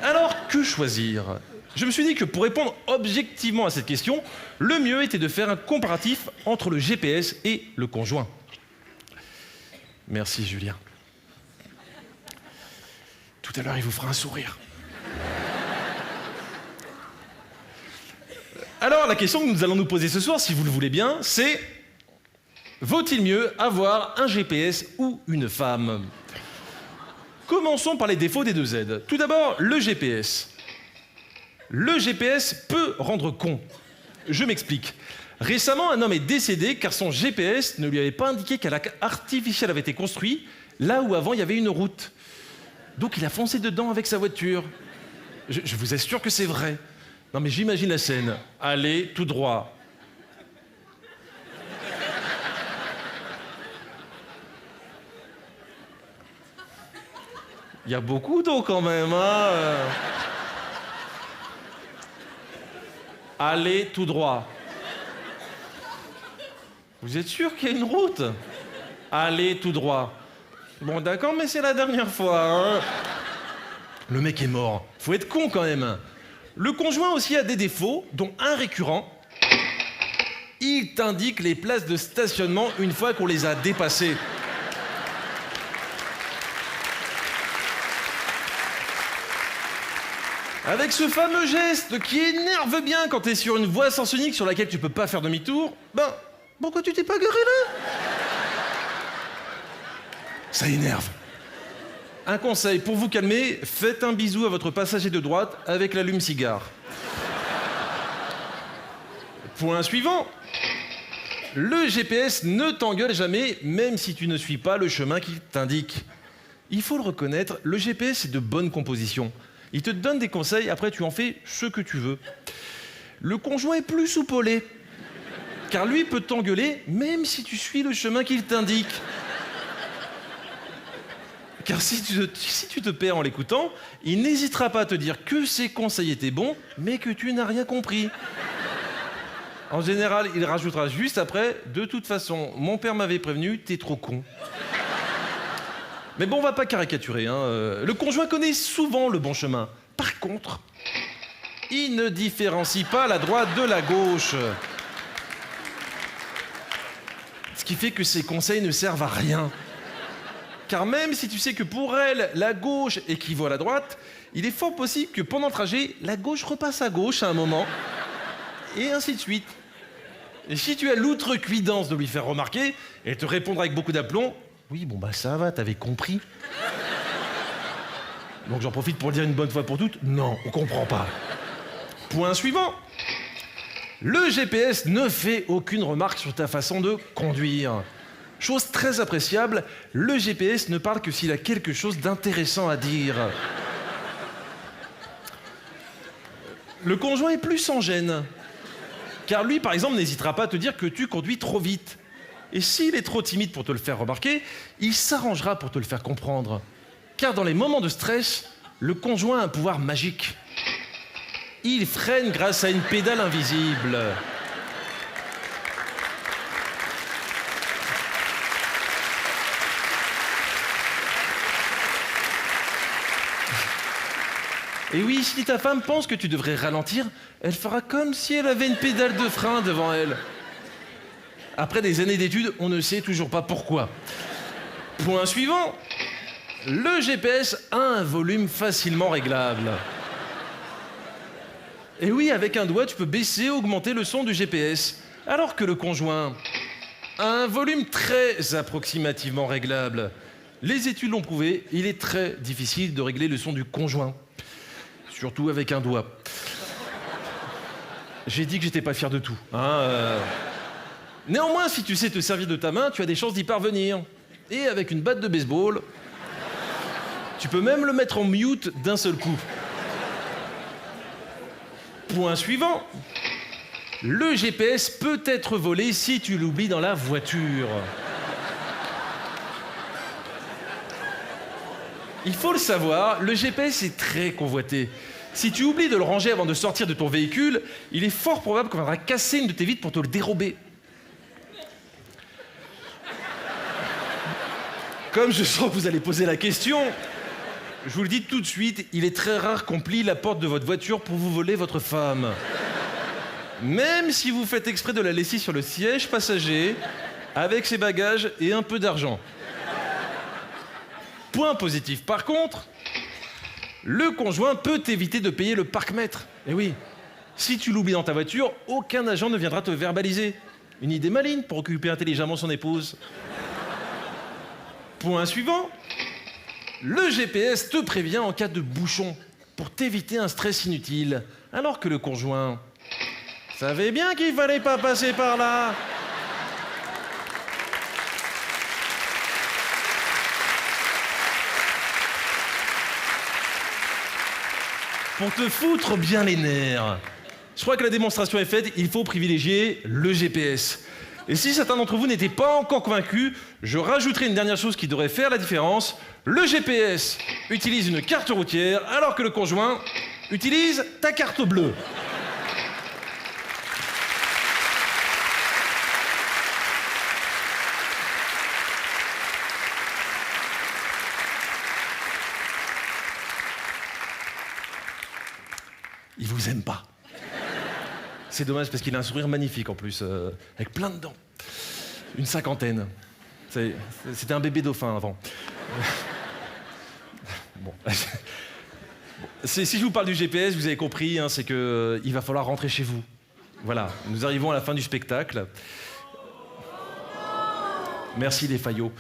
Alors, que choisir? Je me suis dit que pour répondre objectivement à cette question, le mieux était de faire un comparatif entre le GPS et le conjoint. Merci, Julien. Tout à l'heure, il vous fera un sourire. Alors, la question que nous allons nous poser ce soir, si vous le voulez bien, c'est: vaut-il mieux avoir un GPS ou une femme? Commençons par les défauts des 2 Z. Tout d'abord, le GPS. Le GPS peut rendre con. Je m'explique. Récemment, un homme est décédé car son GPS ne lui avait pas indiqué qu'un lac artificiel avait été construit là où avant il y avait une route. Donc il a foncé dedans avec sa voiture. Je vous assure que c'est vrai. Non mais j'imagine la scène. Allez, tout droit. Il y a beaucoup d'eau quand même, hein. Allez, tout droit. Vous êtes sûr qu'il y a une route? Allez, tout droit. Bon, d'accord, mais c'est la dernière fois, hein. Le mec est mort. Faut être con quand même. Le conjoint aussi a des défauts, dont un récurrent. Il t'indique les places de stationnement une fois qu'on les a dépassées. Avec ce fameux geste qui énerve bien quand t'es sur une voie à sens unique sur laquelle tu peux pas faire demi-tour, ben, pourquoi tu t'es pas garé là? Ça énerve. Un conseil, pour vous calmer, faites un bisou à votre passager de droite avec l'allume-cigare. Point suivant. Le GPS ne t'engueule jamais, même si tu ne suis pas le chemin qu'il t'indique. Il faut le reconnaître, le GPS est de bonne composition. Il te donne des conseils, après tu en fais ce que tu veux. Le conjoint est plus soupolé, car lui peut t'engueuler même si tu suis le chemin qu'il t'indique. Car si tu te perds en l'écoutant, il n'hésitera pas à te dire que ses conseils étaient bons, mais que tu n'as rien compris. En général, il rajoutera juste après « De toute façon, mon père m'avait prévenu, t'es trop con ». Mais bon, on va pas caricaturer, hein. Le conjoint connaît souvent le bon chemin. Par contre, il ne différencie pas la droite de la gauche. Ce qui fait que ses conseils ne servent à rien. Car même si tu sais que pour elle, la gauche équivaut à la droite, il est fort possible que pendant le trajet, la gauche repasse à gauche à un moment, et ainsi de suite. Et si tu as l'outrecuidance de lui faire remarquer, elle te répondra avec beaucoup d'aplomb, « Oui, bon bah ça va, t'avais compris. » Donc j'en profite pour le dire une bonne fois pour toutes, non, on comprend pas. Point suivant. Le GPS ne fait aucune remarque sur ta façon de conduire. Chose très appréciable, le GPS ne parle que s'il a quelque chose d'intéressant à dire. Le conjoint est plus sans gêne. Car lui, par exemple, n'hésitera pas à te dire que tu conduis trop vite. Et s'il est trop timide pour te le faire remarquer, il s'arrangera pour te le faire comprendre. Car dans les moments de stress, le conjoint a un pouvoir magique. Il freine grâce à une pédale invisible. Et oui, si ta femme pense que tu devrais ralentir, elle fera comme si elle avait une pédale de frein devant elle. Après des années d'études, on ne sait toujours pas pourquoi. Point suivant. Le GPS a un volume facilement réglable. Et oui, avec un doigt, tu peux baisser ou augmenter le son du GPS. Alors que le conjoint a un volume très approximativement réglable. Les études l'ont prouvé, il est très difficile de régler le son du conjoint. Surtout avec un doigt. J'ai dit que j'étais pas fier de tout. Néanmoins, si tu sais te servir de ta main, tu as des chances d'y parvenir. Et avec une batte de baseball, tu peux même le mettre en mute d'un seul coup. Point suivant. Le GPS peut être volé si tu l'oublies dans la voiture. Il faut le savoir, le GPS est très convoité. Si tu oublies de le ranger avant de sortir de ton véhicule, il est fort probable qu'on viendra casser une de tes vitres pour te le dérober. Comme je sens que vous allez poser la question, je vous le dis tout de suite, il est très rare qu'on plie la porte de votre voiture pour vous voler votre femme. Même si vous faites exprès de la laisser sur le siège passager, avec ses bagages et un peu d'argent. Point positif, par contre, le conjoint peut t'éviter de payer le parc-mètre. Eh oui, si tu l'oublies dans ta voiture, aucun agent ne viendra te verbaliser. Une idée maligne pour occuper intelligemment son épouse. Point suivant. Le GPS te prévient en cas de bouchon pour t'éviter un stress inutile. Alors que le conjoint savait bien qu'il fallait pas passer par là. Pour te foutre bien les nerfs. Je crois que la démonstration est faite, il faut privilégier le GPS. Et si certains d'entre vous n'étaient pas encore convaincus, je rajouterai une dernière chose qui devrait faire la différence. Le GPS utilise une carte routière, alors que le conjoint utilise ta carte bleue. Il vous aime pas. C'est dommage parce qu'il a un sourire magnifique en plus, avec plein de dents. Une cinquantaine. C'était un bébé dauphin avant. Bon. Si je vous parle du GPS, vous avez compris, hein, c'est que il va falloir rentrer chez vous. Voilà, nous arrivons à la fin du spectacle. Merci les faillots.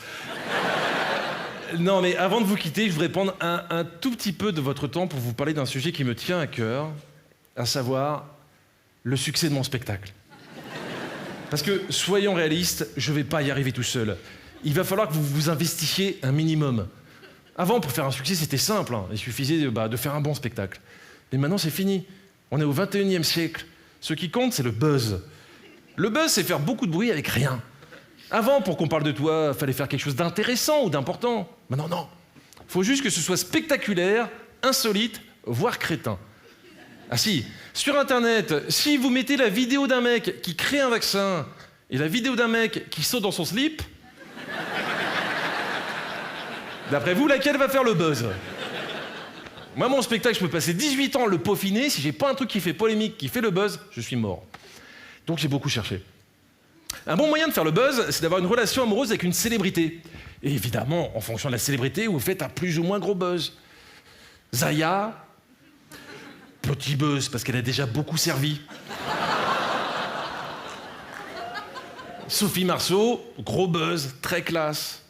Non, mais avant de vous quitter, je voudrais prendre un tout petit peu de votre temps pour vous parler d'un sujet qui me tient à cœur, à savoir le succès de mon spectacle. Parce que, soyons réalistes, je vais pas y arriver tout seul. Il va falloir que vous vous investissiez un minimum. Avant, pour faire un succès, c'était simple. Hein. Il suffisait de faire un bon spectacle. Mais maintenant, c'est fini. On est au 21e siècle. Ce qui compte, c'est le buzz. Le buzz, c'est faire beaucoup de bruit avec rien. Avant, pour qu'on parle de toi, fallait faire quelque chose d'intéressant ou d'important. Maintenant, non. Faut juste que ce soit spectaculaire, insolite, voire crétin. Ah si, sur Internet, si vous mettez la vidéo d'un mec qui crée un vaccin et la vidéo d'un mec qui saute dans son slip, d'après vous, laquelle va faire le buzz? Moi, mon spectacle, je peux passer 18 ans à le peaufiner. Si j'ai pas un truc qui fait polémique, qui fait le buzz, je suis mort. Donc j'ai beaucoup cherché. Un bon moyen de faire le buzz, c'est d'avoir une relation amoureuse avec une célébrité. Et évidemment, en fonction de la célébrité, vous faites un plus ou moins gros buzz. Zaya, petit buzz, parce qu'elle a déjà beaucoup servi. Sophie Marceau, gros buzz, très classe.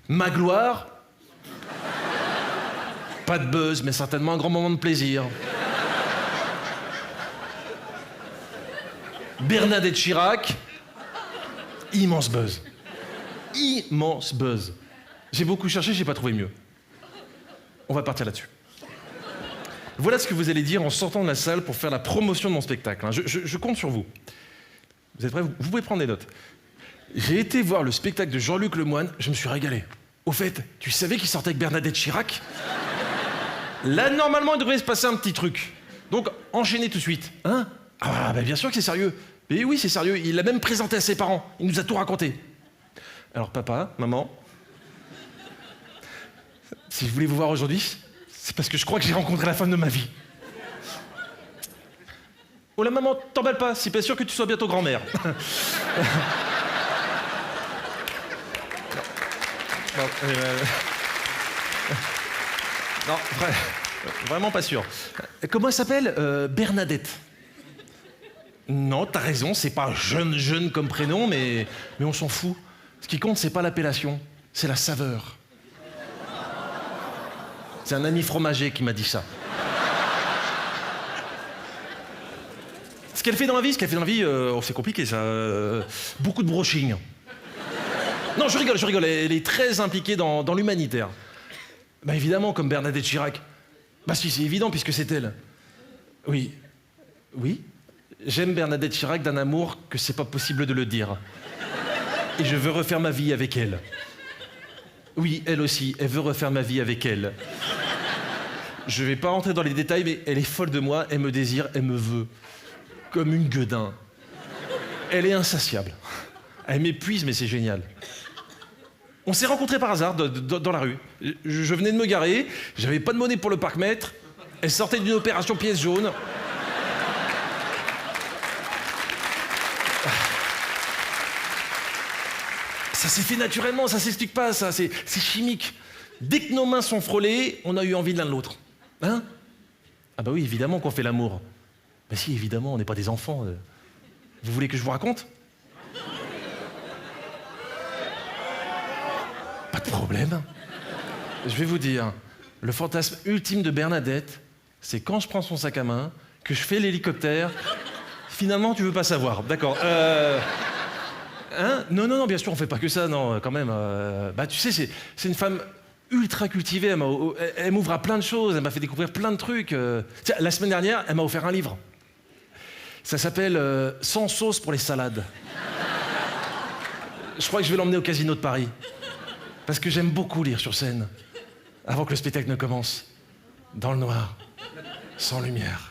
Magloire, pas de buzz, mais certainement un grand moment de plaisir. Bernadette Chirac, immense buzz. Immense buzz. J'ai beaucoup cherché, j'ai pas trouvé mieux. On va partir là-dessus. Voilà ce que vous allez dire en sortant de la salle pour faire la promotion de mon spectacle. Je compte sur vous. Vous êtes prêts? Vous pouvez prendre des notes. J'ai été voir le spectacle de Jean-Luc Lemoyne, je me suis régalé. Au fait, tu savais qu'il sortait avec Bernadette Chirac? Là, normalement, il devrait se passer un petit truc. Donc, enchaînez tout de suite. Hein? Ah, bah bien sûr que c'est sérieux. Mais oui, c'est sérieux. Il l'a même présenté à ses parents. Il nous a tout raconté. Alors, papa, maman, si je voulais vous voir aujourd'hui, c'est parce que je crois que j'ai rencontré la femme de ma vie. Oh la maman, t'emballe pas, c'est pas sûr que tu sois bientôt grand-mère. Non, vraiment pas sûr. Comment elle s'appelle? Bernadette. Non, t'as raison, c'est pas jeune comme prénom, mais on s'en fout. Ce qui compte, c'est pas l'appellation, c'est la saveur. C'est un ami fromager qui m'a dit ça. Ce qu'elle fait dans la vie, c'est compliqué ça. Beaucoup de brushing. Non, je rigole, elle est très impliquée dans l'humanitaire. Bah évidemment, comme Bernadette Chirac. Bah si, c'est évident puisque c'est elle. Oui. J'aime Bernadette Chirac d'un amour que c'est pas possible de le dire. Et je veux refaire ma vie avec elle. Oui, elle aussi, elle veut refaire ma vie avec elle. Je vais pas rentrer dans les détails, mais elle est folle de moi, elle me désire, elle me veut. Comme une gueudin. Elle est insatiable. Elle m'épuise, mais c'est génial. On s'est rencontrés par hasard dans la rue. Je venais de me garer, j'avais pas de monnaie pour le parc-mètre, elle sortait d'une opération pièce jaune. Ça s'est fait naturellement, ça s'explique pas, ça, c'est chimique. Dès que nos mains sont frôlées, on a eu envie de l'un de l'autre. Hein? Ah bah oui, évidemment qu'on fait l'amour. Bah si, évidemment, on n'est pas des enfants. Vous voulez que je vous raconte? Pas de problème. Je vais vous dire, le fantasme ultime de Bernadette, c'est quand je prends son sac à main, que je fais l'hélicoptère, finalement tu veux pas savoir. D'accord. Hein? Non, bien sûr, on fait pas que ça, non, quand même. Bah tu sais, c'est une femme ultra cultivée, elle m'ouvre à plein de choses, elle m'a fait découvrir plein de trucs. Tiens, la semaine dernière, elle m'a offert un livre. Ça s'appelle Sans sauce pour les salades. Je crois que je vais l'emmener au Casino de Paris. Parce que j'aime beaucoup lire sur scène, avant que le spectacle ne commence. Dans le noir, sans lumière.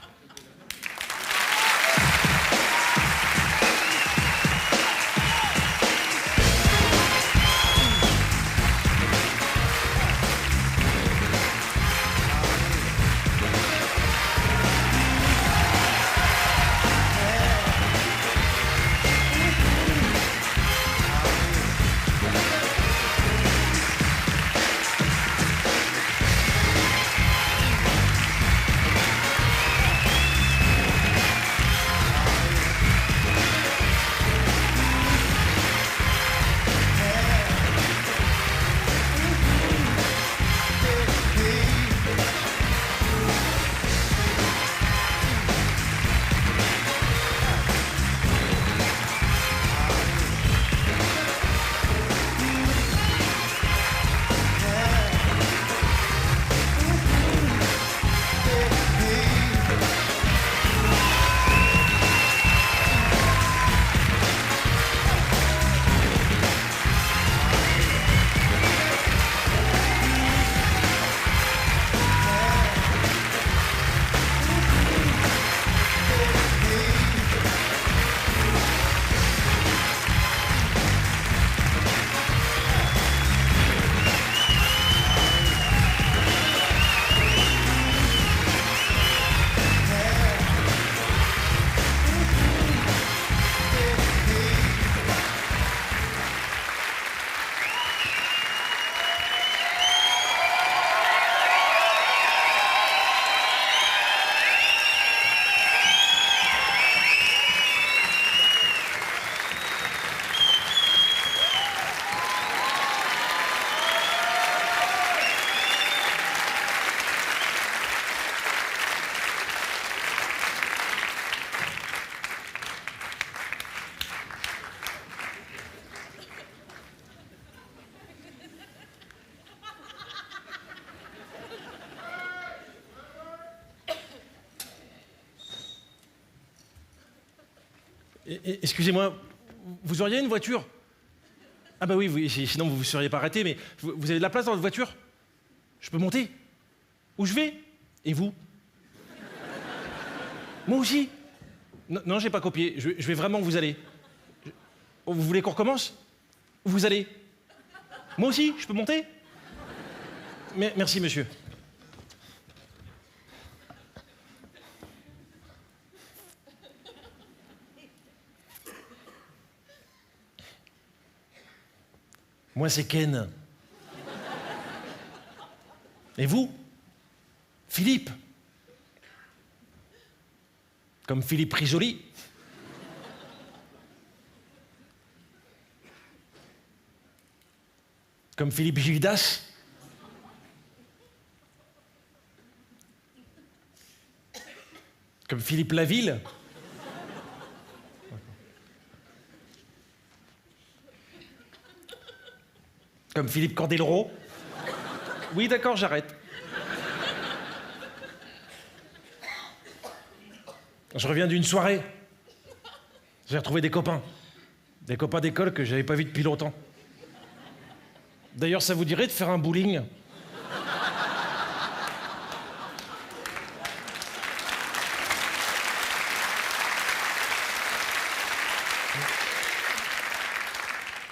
Excusez-moi, vous auriez une voiture? Ah bah oui, sinon vous ne vous seriez pas arrêté, mais vous avez de la place dans votre voiture? Je peux monter? Où je vais? Et vous? Moi aussi? Non, j'ai pas copié. Je vais vraiment où vous allez. Vous voulez qu'on recommence? Où vous allez? Moi aussi, je peux monter? Merci, monsieur. Moi, c'est Ken. Et vous? Philippe. Comme Philippe Risoli. Comme Philippe Gildas. Comme Philippe Laville. Comme Philippe Candeloro. Oui, d'accord, j'arrête. Je reviens d'une soirée. J'ai retrouvé des copains. Des copains d'école que j'avais pas vus depuis longtemps. D'ailleurs, ça vous dirait de faire un bowling?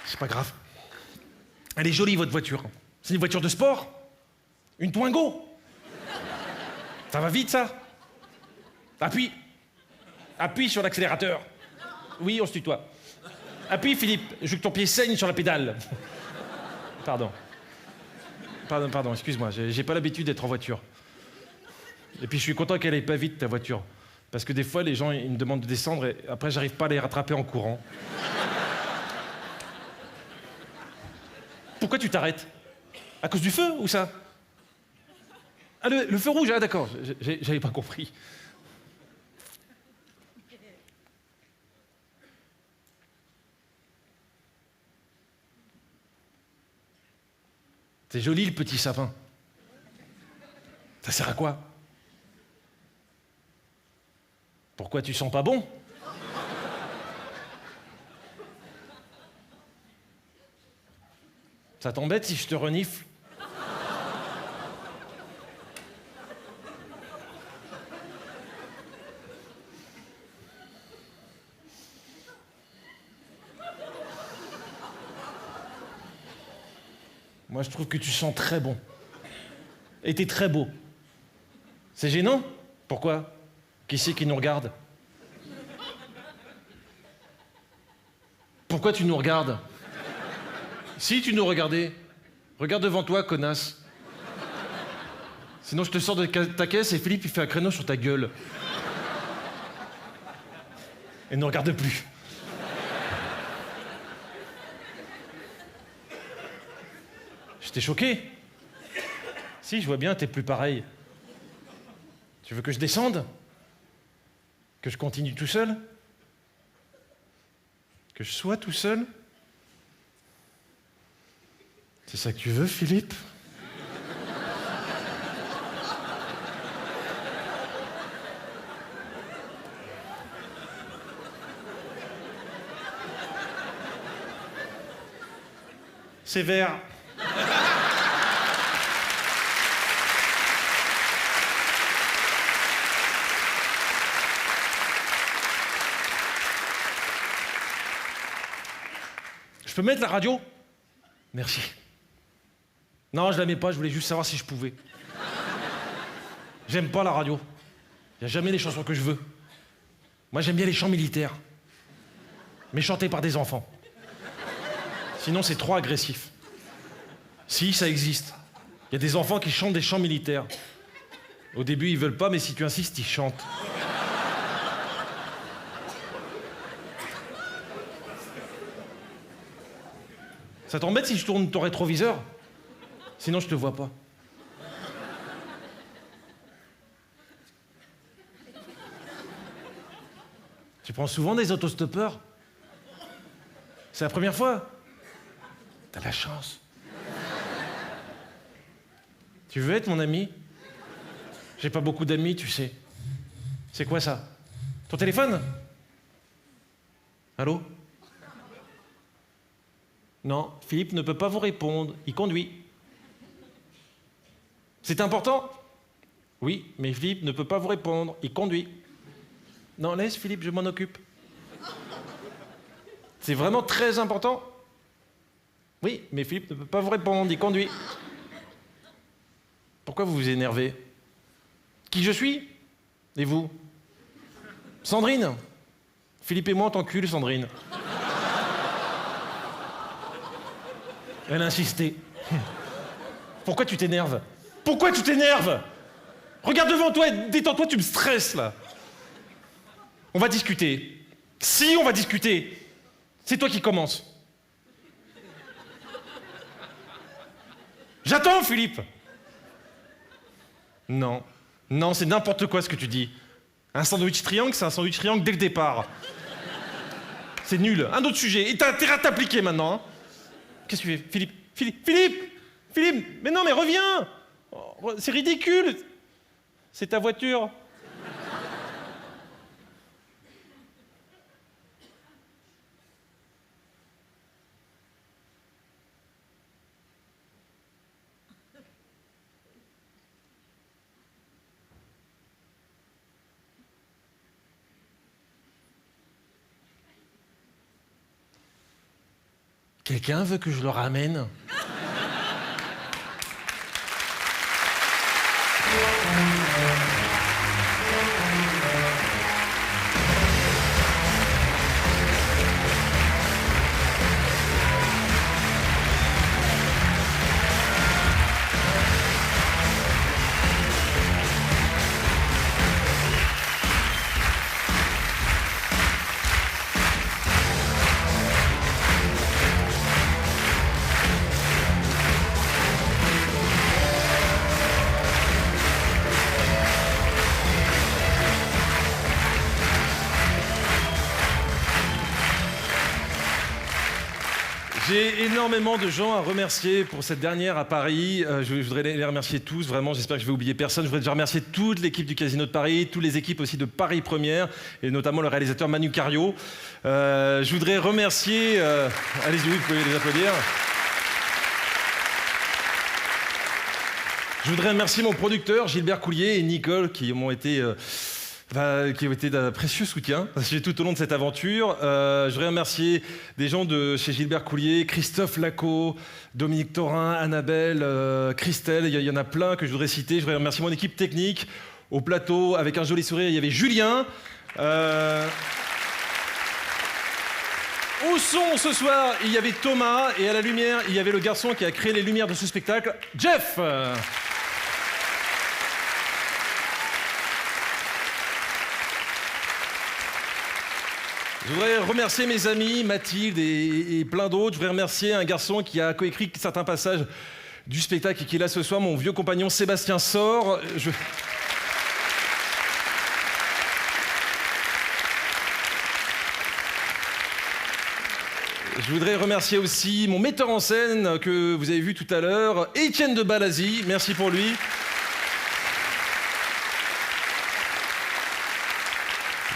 C'est pas grave. Elle est jolie, votre voiture. C'est une voiture de sport? Une Twingo? Ça va vite, ça? Appuie. Appuie sur l'accélérateur. Oui, on se tutoie. Appuie, Philippe. Je veux que ton pied saigne sur la pédale. Pardon, excuse-moi. J'ai pas l'habitude d'être en voiture. Et puis, je suis content qu'elle aille pas vite, ta voiture. Parce que des fois, les gens, ils me demandent de descendre et après, j'arrive pas à les rattraper en courant. Pourquoi tu t'arrêtes? À cause du feu ou ça? Ah, le feu rouge, ah d'accord, j'avais pas compris. C'est joli le petit sapin. Ça sert à quoi? Pourquoi tu sens pas bon? Ça t'embête si je te renifle? Moi, je trouve que tu sens très bon. Et t'es très beau. C'est gênant? Pourquoi? Qui c'est qui nous regarde? Pourquoi tu nous regardes? Si tu nous regardais, regarde devant toi, connasse. Sinon, je te sors de ta caisse et Philippe, il fait un créneau sur ta gueule. Et ne regarde plus. Je t'ai choqué? Si, je vois bien, t'es plus pareil. Tu veux que je descende? Que je continue tout seul? Que je sois tout seul? C'est ça que tu veux, Philippe? C'est vert. Je peux mettre la radio? Merci. Non, je la mets pas, je voulais juste savoir si je pouvais. J'aime pas la radio. Il n'y a jamais les chansons que je veux. Moi, j'aime bien les chants militaires. Mais chantés par des enfants. Sinon, c'est trop agressif. Si, ça existe. Il y a des enfants qui chantent des chants militaires. Au début, ils veulent pas, mais si tu insistes, ils chantent. Ça t'embête si je tourne ton rétroviseur? Sinon, je te vois pas. Tu prends souvent des autostoppeurs? C'est la première fois? T'as la chance. Tu veux être mon ami? J'ai pas beaucoup d'amis, tu sais. C'est quoi ça? Ton téléphone? Allô? Non, Philippe ne peut pas vous répondre, il conduit. C'est important? Oui, mais Philippe ne peut pas vous répondre, il conduit. Non, laisse Philippe, je m'en occupe. C'est vraiment très important? Oui, mais Philippe ne peut pas vous répondre, il conduit. Pourquoi vous vous énervez? Qui je suis? Et vous? Sandrine? Philippe et moi, on t'encule, Sandrine. Elle a insisté. Pourquoi tu t'énerves? Pourquoi tu t'énerves? Regarde devant toi et détends-toi, tu me stresses, là. On va discuter. Si, on va discuter. C'est toi qui commence. J'attends, Philippe. Non. Non, c'est n'importe quoi ce que tu dis. Un sandwich triangle, c'est un sandwich triangle dès le départ. C'est nul. Un autre sujet. Et t'as intérêt à t'appliquer maintenant. Hein. Qu'est-ce que tu fais? Philippe? Philippe! Mais non, mais reviens! Oh, c'est ridicule! C'est ta voiture. Quelqu'un veut que je le ramène? J'ai énormément de gens à remercier pour cette dernière à Paris. Je voudrais les remercier tous, vraiment, j'espère que je vais oublier personne. Je voudrais déjà remercier toute l'équipe du Casino de Paris, toutes les équipes aussi de Paris Première, et notamment le réalisateur Manu Cario. Je voudrais remercier... Allez-y, vous pouvez les applaudir. Je voudrais remercier mon producteur Gilbert Coulier et Nicole qui ont été d'un précieux soutien tout au long de cette aventure. Je voudrais remercier des gens de chez Gilbert Coulier, Christophe Lacot, Dominique Thorin, Annabelle, Christelle, il y en a plein que je voudrais citer. Je voudrais remercier mon équipe technique. Au plateau, avec un joli sourire, il y avait Julien. Au son, ce soir, il y avait Thomas. Et à la lumière, il y avait le garçon qui a créé les lumières de ce spectacle, Jeff. Je voudrais remercier mes amis, Mathilde et plein d'autres. Je voudrais remercier un garçon qui a coécrit certains passages du spectacle et qui est là ce soir, mon vieux compagnon Sébastien Sor. Je voudrais remercier aussi mon metteur en scène que vous avez vu tout à l'heure, Étienne de Balazy. Merci pour lui.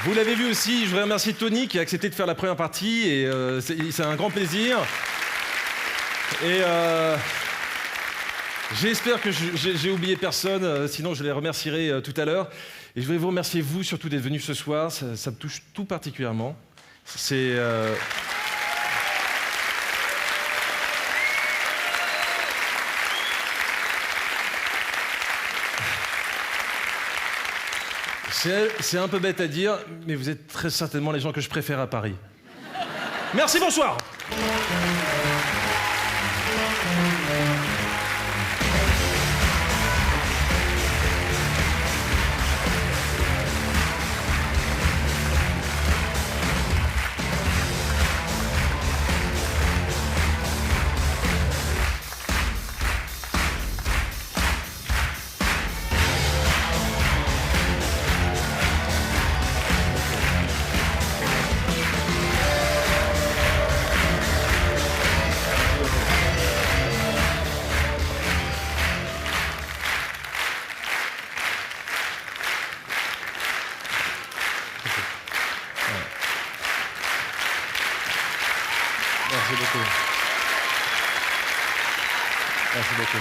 Vous l'avez vu aussi, je voudrais remercier Tony qui a accepté de faire la première partie et c'est un grand plaisir. Et j'espère que j'ai oublié personne, sinon je les remercierai tout à l'heure. Et je voudrais vous remercier vous surtout d'être venus ce soir, ça me touche tout particulièrement. C'est un peu bête à dire, mais vous êtes très certainement les gens que je préfère à Paris. Merci, bonsoir. beaucoup. Merci beaucoup.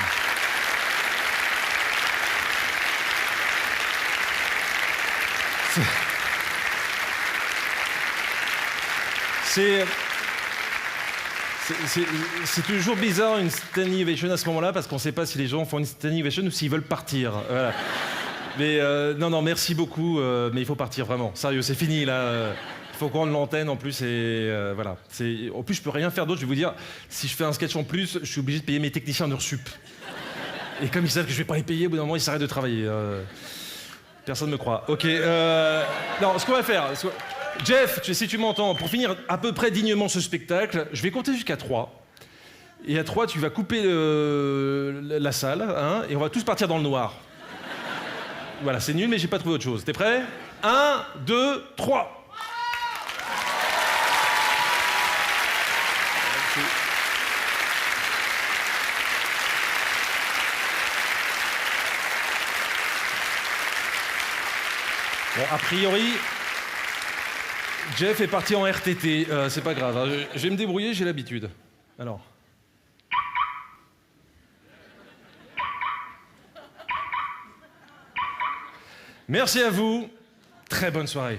C'est toujours bizarre une standing ovation à ce moment-là parce qu'on ne sait pas si les gens font une standing ovation ou s'ils veulent partir. Voilà. Mais non, merci beaucoup, mais il faut partir vraiment. Sérieux, c'est fini là. Il faut qu'on rende l'antenne en plus et voilà. En plus, je peux rien faire d'autre. Je vais vous dire, si je fais un sketch en plus, je suis obligé de payer mes techniciens d'Ursup. Et comme ils savent que je vais pas les payer, au bout d'un moment, ils s'arrêtent de travailler. Personne ne me croit. Ok. Non, ce qu'on va faire. Jeff, si tu m'entends, pour finir à peu près dignement ce spectacle, je vais compter jusqu'à 3. Et à 3, tu vas couper la salle, hein, et on va tous partir dans le noir. Voilà, c'est nul, mais j'ai pas trouvé autre chose. T'es prêt? 1, 2, 3. Bon, a priori, Jeff est parti en RTT, c'est pas grave, hein. Je vais me débrouiller, j'ai l'habitude. Alors. Merci à vous, très bonne soirée.